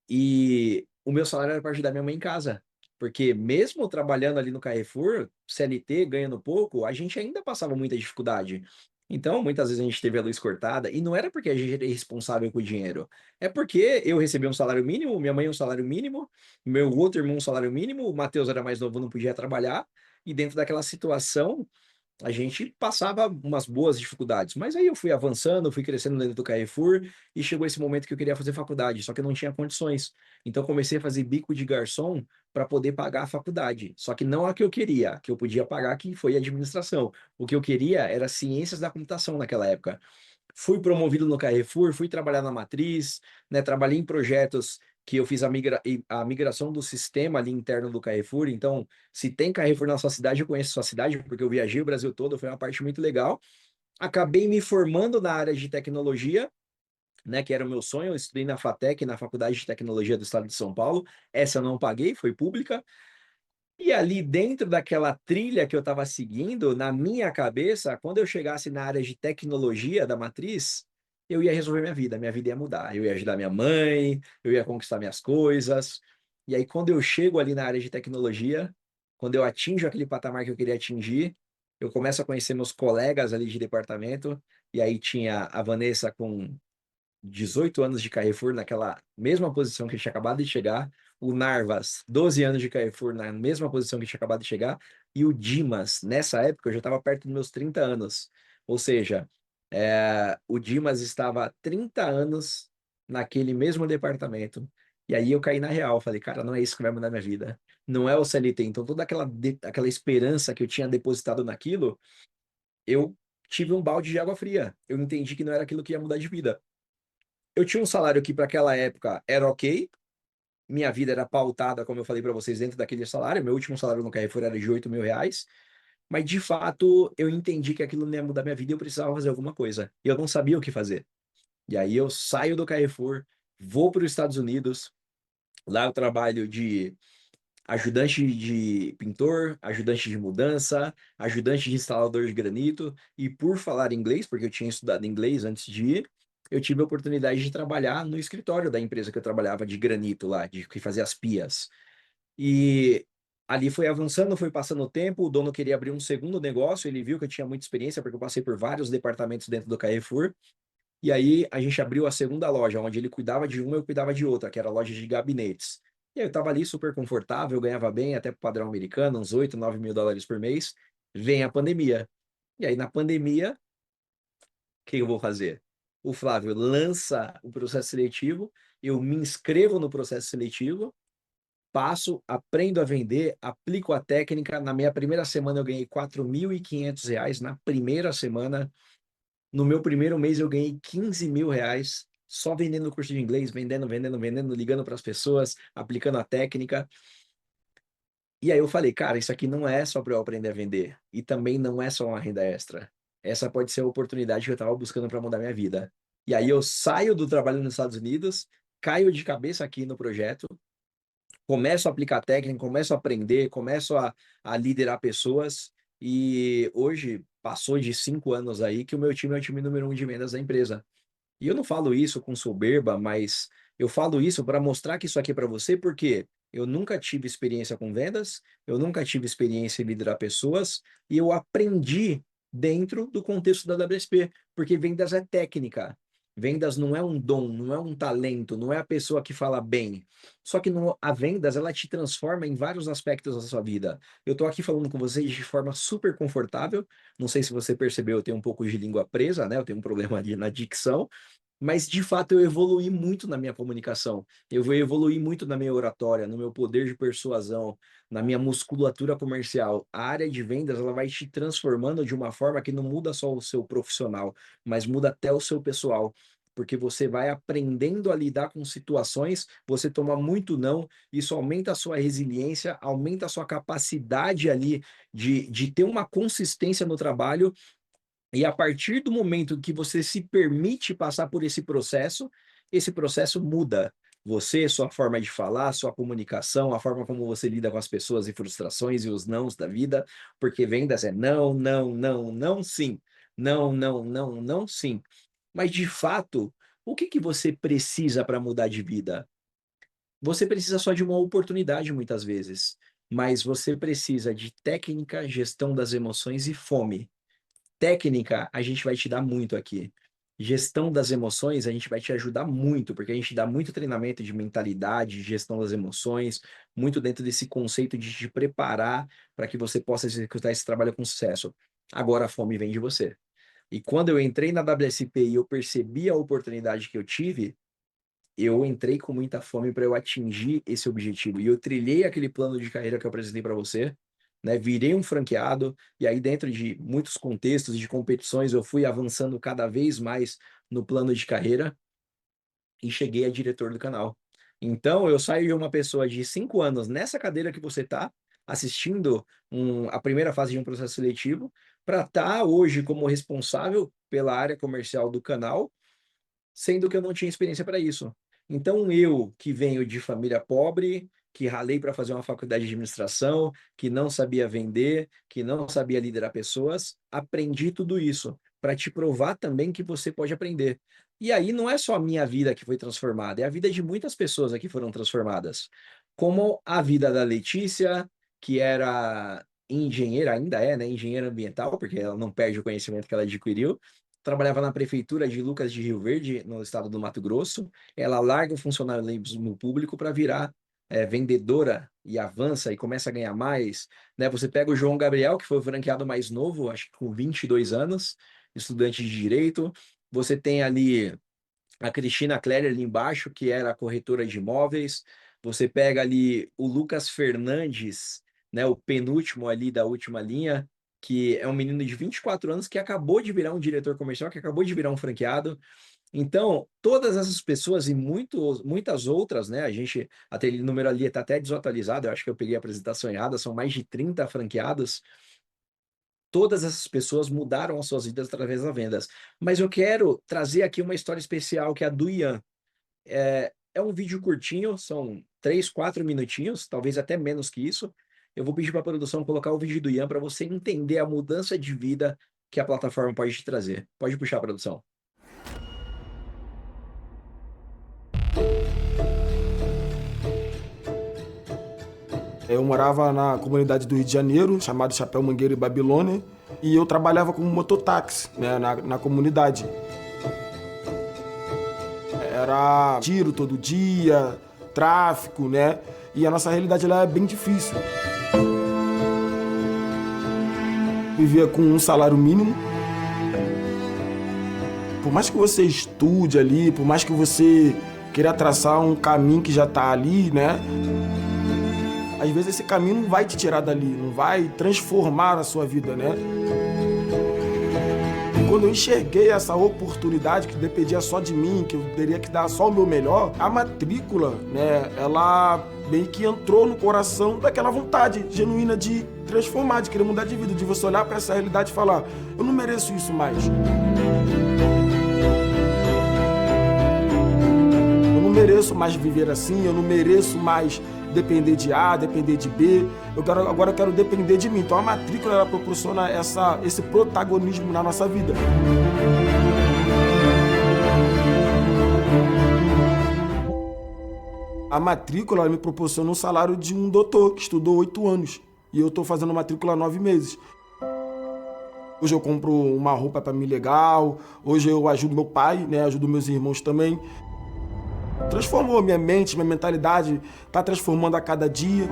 E o meu salário era para ajudar minha mãe em casa. Porque mesmo trabalhando ali no Carrefour, CLT, ganhando pouco, a gente ainda passava muita dificuldade. Então, muitas vezes a gente teve a luz cortada, e não era porque a gente era irresponsável com o dinheiro. É porque eu recebia um salário mínimo, minha mãe um salário mínimo, meu outro irmão um salário mínimo, o Matheus era mais novo, não podia trabalhar, e dentro daquela situação, a gente passava umas boas dificuldades. Mas aí eu fui avançando, fui crescendo dentro do Carrefour e chegou esse momento que eu queria fazer faculdade, só que eu não tinha condições. Então comecei a fazer bico de garçom para poder pagar a faculdade. Só que não a que eu queria, a que eu podia pagar, que foi a administração. O que eu queria era ciências da computação naquela época. Fui promovido no Carrefour, fui trabalhar na matriz, né? Trabalhei em projetos que eu fiz a migração do sistema ali interno do Carrefour. Então, se tem Carrefour na sua cidade, eu conheço a sua cidade, porque eu viajei o Brasil todo, foi uma parte muito legal. Acabei me formando na área de tecnologia, né? Que era o meu sonho. Eu estudei na FATEC, na Faculdade de Tecnologia do Estado de São Paulo. Essa eu não paguei, foi pública. E ali dentro daquela trilha que eu estava seguindo, na minha cabeça, quando eu chegasse na área de tecnologia da matriz, eu ia resolver minha vida ia mudar. Eu ia ajudar minha mãe, eu ia conquistar minhas coisas. E aí, quando eu chego ali na área de tecnologia, quando eu atinjo aquele patamar que eu queria atingir, eu começo a conhecer meus colegas ali de departamento. E aí tinha a Vanessa com 18 anos de Carrefour naquela mesma posição que tinha acabado de chegar, o Narvas, 12 anos de Carrefour na mesma posição que tinha acabado de chegar, e o Dimas, nessa época, eu já estava perto dos meus 30 anos. Ou seja, o Dimas estava há 30 anos naquele mesmo departamento. E aí eu caí na real, falei, cara, não é isso que vai mudar minha vida. Não é o CLT. Então toda aquela esperança que eu tinha depositado naquilo, eu tive um balde de água fria. Eu entendi que não era aquilo que ia mudar de vida. Eu tinha um salário que para aquela época era ok, minha vida era pautada, como eu falei para vocês, dentro daquele salário. Meu último salário no Carrefour era de R$ 8.000, mas de fato eu entendi que aquilo não ia mudar minha vida e eu precisava fazer alguma coisa. E eu não sabia o que fazer. E aí eu saio do Carrefour, vou para os Estados Unidos, lá eu trabalho de ajudante de pintor, ajudante de mudança, ajudante de instalador de granito, e por falar inglês, porque eu tinha estudado inglês antes de ir, eu tive a oportunidade de trabalhar no escritório da empresa que eu trabalhava de granito lá, de que fazia as pias. E ali foi avançando, foi passando o tempo, o dono queria abrir um segundo negócio, ele viu que eu tinha muita experiência, porque eu passei por vários departamentos dentro do Carrefour, e aí a gente abriu a segunda loja, onde ele cuidava de uma, eu cuidava de outra, que era a loja de gabinetes. E aí eu estava ali super confortável, ganhava bem, até para o padrão americano, uns 8, 9 mil dólares por mês. Vem a pandemia. E aí na pandemia, o que eu vou fazer? O Flávio lança o processo seletivo, eu me inscrevo no processo seletivo, passo, aprendo a vender, aplico a técnica. Na minha primeira semana eu ganhei R$ 4.500 na primeira semana. No meu primeiro mês eu ganhei R$ 15.000 só vendendo o curso de inglês, vendendo, vendendo, vendendo, ligando para as pessoas, aplicando a técnica. E aí eu falei, cara, isso aqui não é só para eu aprender a vender e também não é só uma renda extra. Essa pode ser a oportunidade que eu estava buscando para mudar minha vida. E aí eu saio do trabalho nos Estados Unidos, caio de cabeça aqui no projeto, começo a aplicar técnica, começo a aprender, começo a liderar pessoas. E hoje passou de 5 anos aí que o meu time é o time número 1 de vendas da empresa. E eu não falo isso com soberba, mas eu falo isso para mostrar que isso aqui é para você, porque eu nunca tive experiência com vendas, eu nunca tive experiência em liderar pessoas, e eu aprendi dentro do contexto da WSP, porque vendas é técnica. Vendas não é um dom, não é um talento, não é a pessoa que fala bem. Só que a vendas, ela te transforma em vários aspectos da sua vida. Eu estou aqui falando com vocês de forma super confortável. Não sei se você percebeu, eu tenho um pouco de língua presa, né? Eu tenho um problema ali na dicção, mas de fato eu evoluí muito na minha comunicação, eu vou evoluir muito na minha oratória, no meu poder de persuasão, na minha musculatura comercial. A área de vendas ela vai te transformando de uma forma que não muda só o seu profissional, mas muda até o seu pessoal. Porque você vai aprendendo a lidar com situações, você toma muito não, isso aumenta a sua resiliência, aumenta a sua capacidade ali de ter uma consistência no trabalho e a partir do momento que você se permite passar por esse processo muda. Você, sua forma de falar, sua comunicação, a forma como você lida com as pessoas e frustrações e os nãos da vida, porque vendas é não, não, não, não, sim. Não, não, não, não, sim. Mas de fato, o que que você precisa para mudar de vida? Você precisa só de uma oportunidade muitas vezes, mas você precisa de técnica, gestão das emoções e fome. Técnica, a gente vai te dar muito aqui. Gestão das emoções, a gente vai te ajudar muito, porque a gente dá muito treinamento de mentalidade, de gestão das emoções, muito dentro desse conceito de te preparar para que você possa executar esse trabalho com sucesso. Agora a fome vem de você. E quando eu entrei na WSP e eu percebi a oportunidade que eu tive, eu entrei com muita fome para eu atingir esse objetivo. E eu trilhei aquele plano de carreira que eu apresentei para você, né? Virei um franqueado, e aí, dentro de muitos contextos e de competições, eu fui avançando cada vez mais no plano de carreira e cheguei a diretor do canal. Então, eu saio de uma pessoa de 5 anos nessa cadeira que você está, assistindo a primeira fase de um processo seletivo, para estar hoje como responsável pela área comercial do canal, sendo que eu não tinha experiência para isso. Então, eu que venho de família pobre, que ralei para fazer uma faculdade de administração, que não sabia vender, que não sabia liderar pessoas, aprendi tudo isso para te provar também que você pode aprender. E aí não é só a minha vida que foi transformada, é a vida de muitas pessoas aqui foram transformadas. Como a vida da Letícia, que era engenheira, ainda é, né? Engenheira ambiental, porque ela não perde o conhecimento que ela adquiriu, trabalhava na prefeitura de Lucas de Rio Verde, no estado do Mato Grosso. Ela larga o funcionalismo público para virar vendedora e avança e começa a ganhar mais. Né? Você pega o João Gabriel, que foi o franqueado mais novo, acho que com 22 anos, estudante de direito. Você tem ali a Cristina Clélia ali embaixo, que era a corretora de imóveis. Você pega ali o Lucas Fernandes, né, o penúltimo ali da última linha, que é um menino de 24 anos que acabou de virar um diretor comercial, que acabou de virar um franqueado. Então, todas essas pessoas e muitas outras, né? Aquele número ali está até desatualizado, eu acho que eu peguei a apresentação errada, são mais de 30 franqueados. Todas essas pessoas mudaram as suas vidas através das vendas. Mas eu quero trazer aqui uma história especial, que é a do Ian. É um vídeo curtinho, são 3, 4 minutinhos, talvez até menos que isso. Eu vou pedir para a produção colocar o vídeo do Ian para você entender a mudança de vida que a plataforma pode te trazer. Pode puxar a produção. Eu morava na comunidade do Rio de Janeiro, chamado Chapéu Mangueira e Babilônia, e eu trabalhava como mototáxi, né, na comunidade. Era tiro todo dia, tráfico, né? E a nossa realidade lá é bem difícil. Vivia com um salário mínimo. Por mais que você estude ali, por mais que você queira traçar um caminho que já está ali, né? Às vezes esse caminho não vai te tirar dali, não vai transformar a sua vida, né? E quando eu enxerguei essa oportunidade que dependia só de mim, que eu teria que dar só o meu melhor, a matrícula, né, ela meio que entrou no coração daquela vontade genuína de transformar, de querer mudar de vida, de você olhar para essa realidade e falar, eu não mereço isso mais. Eu não mereço mais viver assim, eu não mereço mais depender de A, depender de B, agora eu quero depender de mim. Então a matrícula ela proporciona esse protagonismo na nossa vida. A matrícula ela me proporciona um salário de um doutor que estudou 8 anos e eu estou fazendo matrícula há 9 meses. Hoje eu compro uma roupa para mim legal, hoje eu ajudo meu pai, né, ajudo meus irmãos também. Transformou minha mente, minha mentalidade, está transformando a cada dia.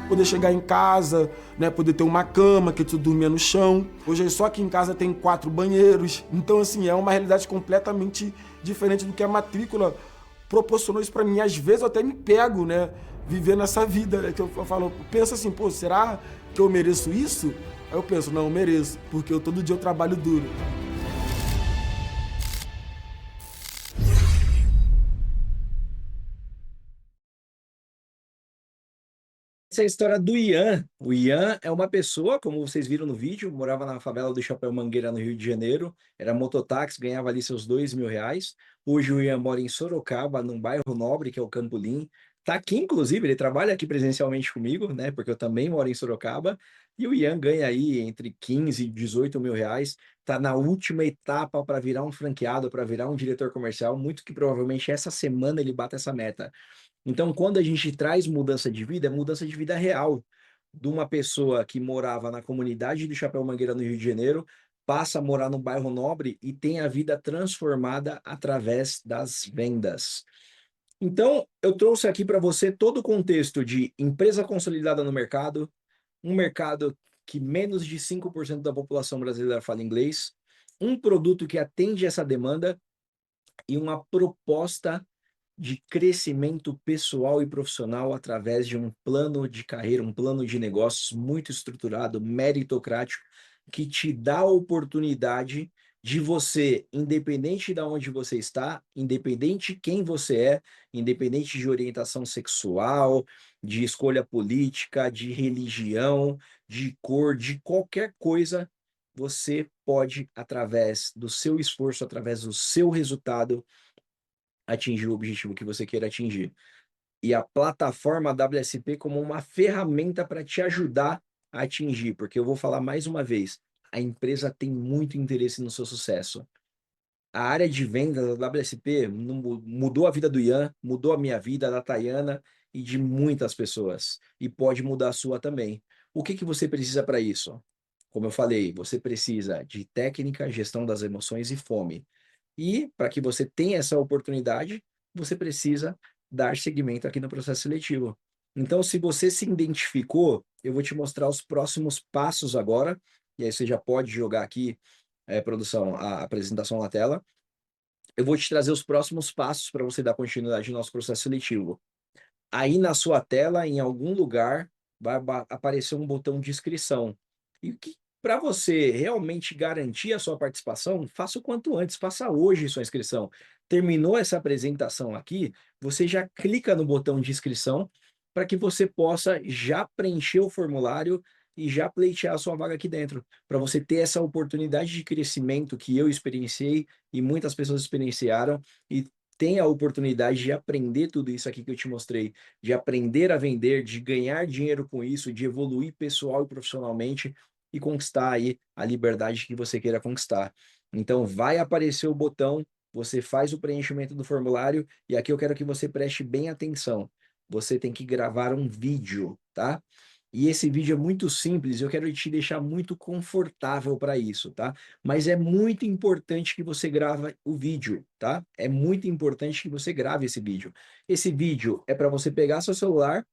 Poder chegar em casa, né, poder ter uma cama, que tu dormia no chão. Hoje só aqui em casa tem 4 banheiros. Então, assim, é uma realidade completamente diferente do que a matrícula proporcionou isso para mim. Às vezes eu até me pego, né, vivendo essa vida, né, que eu falo, penso assim, pô, será que eu mereço isso? Aí eu penso, não, eu mereço, porque todo dia eu trabalho duro. Essa é a história do Ian. O Ian é uma pessoa, como vocês viram no vídeo, morava na favela do Chapéu Mangueira, no Rio de Janeiro, era mototáxi, ganhava ali seus R$ 2.000. Hoje o Ian mora em Sorocaba, num bairro nobre, que é o Campolim. Tá aqui, inclusive, ele trabalha aqui presencialmente comigo, né? Porque eu também moro em Sorocaba. E o Ian ganha aí entre 15 e R$ 18.000. Tá na última etapa para virar um franqueado, para virar um diretor comercial. Muito que provavelmente essa semana ele bata essa meta. Então, quando a gente traz mudança de vida, é mudança de vida real. De uma pessoa que morava na comunidade do Chapéu Mangueira, no Rio de Janeiro, passa a morar no bairro nobre e tem a vida transformada através das vendas. Então, eu trouxe aqui para você todo o contexto de empresa consolidada no mercado, um mercado que menos de 5% da população brasileira fala inglês, um produto que atende essa demanda e uma proposta de crescimento pessoal e profissional através de um plano de carreira, um plano de negócios muito estruturado, meritocrático, que te dá a oportunidade de você, independente de onde você está, independente de quem você é, independente de orientação sexual, de escolha política, de religião, de cor, de qualquer coisa, você pode, através do seu esforço, através do seu resultado, atingir o objetivo que você queira atingir. E a plataforma WSP como uma ferramenta para te ajudar a atingir, porque eu vou falar mais uma vez, a empresa tem muito interesse no seu sucesso. A área de vendas da WSP mudou a vida do Ian, mudou a minha vida, da Tayana e de muitas pessoas. E pode mudar a sua também. O que você precisa para isso? Como eu falei, você precisa de técnica, gestão das emoções e fome. E para que você tenha essa oportunidade, você precisa dar seguimento aqui no processo seletivo. Então, se você se identificou, eu vou te mostrar os próximos passos agora, e aí você já pode jogar aqui, produção, a apresentação na tela. eu vou te trazer os próximos passos para você dar continuidade no nosso processo seletivo. Aí na sua tela, em algum lugar, vai aparecer um botão de inscrição. E que para você realmente garantir a sua participação, faça o quanto antes, faça hoje sua inscrição. Terminou essa apresentação aqui, você já clica no botão de inscrição para que você possa já preencher o formulário e já pleitear a sua vaga aqui dentro, para você ter essa oportunidade de crescimento que eu experienciei e muitas pessoas experienciaram e tem a oportunidade de aprender tudo isso aqui que eu te mostrei, de aprender a vender, de ganhar dinheiro com isso, de evoluir pessoal e profissionalmente e conquistar aí a liberdade que você queira conquistar. Então vai aparecer o botão, você faz o preenchimento do formulário e aqui eu quero que você preste bem atenção. Você tem que gravar um vídeo, tá? E esse vídeo é muito simples, eu quero te deixar muito confortável para isso, tá? Mas é muito importante que você grave o vídeo, tá? É muito importante que você grave esse vídeo. Esse vídeo é para você pegar seu celular,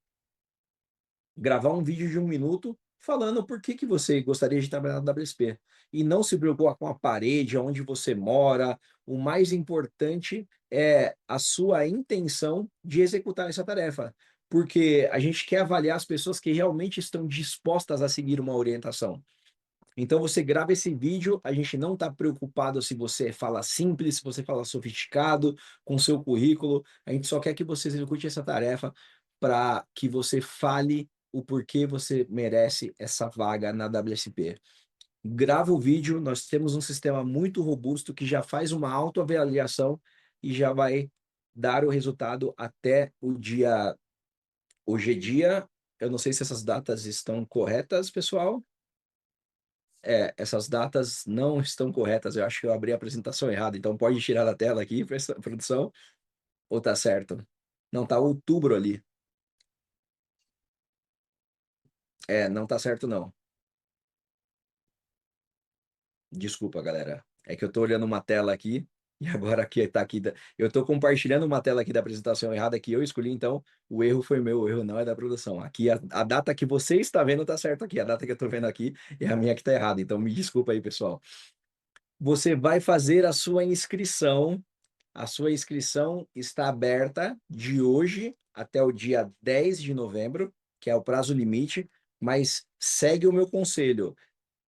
gravar um vídeo de 1 minuto falando por que que você gostaria de trabalhar na WSP. E não se preocupar com a parede, onde você mora. O mais importante é a sua intenção de executar essa tarefa. Porque a gente quer avaliar as pessoas que realmente estão dispostas a seguir uma orientação. Então você grava esse vídeo, a gente não está preocupado se você fala simples, se você fala sofisticado, com seu currículo, a gente só quer que você execute essa tarefa para que você fale o porquê você merece essa vaga na WSP. Grava o vídeo, nós temos um sistema muito robusto que já faz uma autoavaliação e já vai dar o resultado até o dia. Hoje é dia, eu não sei se essas datas estão corretas, pessoal. Essas datas não estão corretas. Eu acho que eu abri a apresentação errada. Então pode tirar da tela aqui, produção, ou tá certo? Não, tá outubro ali. Não tá certo não. Desculpa, galera. É que eu tô olhando uma tela aqui e agora aqui tá aqui. Eu tô compartilhando uma tela aqui da apresentação errada que eu escolhi, então o erro foi meu, o erro não é da produção. Aqui a data que você está vendo tá certo aqui, a data que eu tô vendo aqui é a minha que tá errada. Então me desculpa aí, pessoal. Você vai fazer a sua inscrição. A sua inscrição está aberta de hoje até o dia 10 de novembro, que é o prazo limite, mas segue o meu conselho.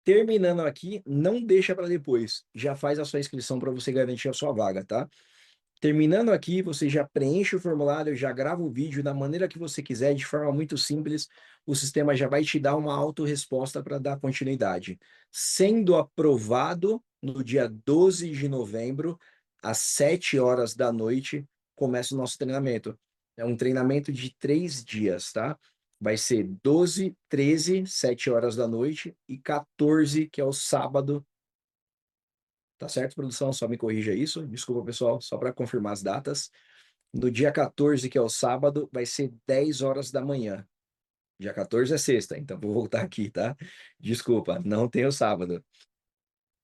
Terminando aqui, não deixa para depois. Já faz a sua inscrição para você garantir a sua vaga, tá? Terminando aqui, você já preenche o formulário, já grava o vídeo da maneira que você quiser, de forma muito simples. O sistema já vai te dar uma autorresposta para dar continuidade. Sendo aprovado no dia 12 de novembro, às 7 horas da noite, começa o nosso treinamento. É um treinamento de 3 dias, tá? Vai ser 12, 13, 7 horas da noite, e 14, que é o sábado. Tá certo, produção? Só me corrija isso. Desculpa, pessoal, só para confirmar as datas. No dia 14, que é o sábado, vai ser 10 horas da manhã. Dia 14 é sexta, então vou voltar aqui, tá? Desculpa, não tem o sábado.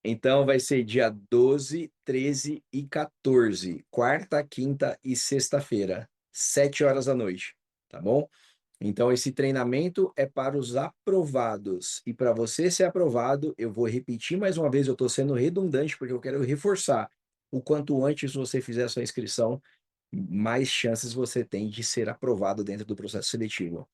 Então vai ser dia 12, 13 e 14, quarta, quinta e sexta-feira, 7 horas da noite, tá bom? Então, esse treinamento é para os aprovados. E para você ser aprovado, eu vou repetir mais uma vez, eu estou sendo redundante, porque eu quero reforçar. O quanto antes você fizer a sua inscrição, mais chances você tem de ser aprovado dentro do processo seletivo.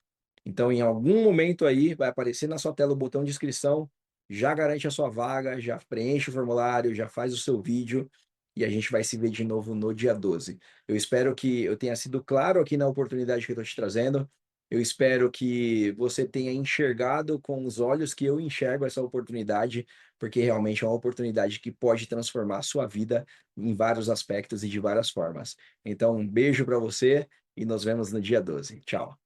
Então, em algum momento aí, vai aparecer na sua tela o botão de inscrição, já garante a sua vaga, já preenche o formulário, já faz o seu vídeo, e a gente vai se ver de novo no dia 12. Eu espero que eu tenha sido claro aqui na oportunidade que eu estou te trazendo. Eu espero que você tenha enxergado com os olhos que eu enxergo essa oportunidade, porque realmente é uma oportunidade que pode transformar a sua vida em vários aspectos e de várias formas. Então, um beijo para você e nos vemos no dia 12. Tchau.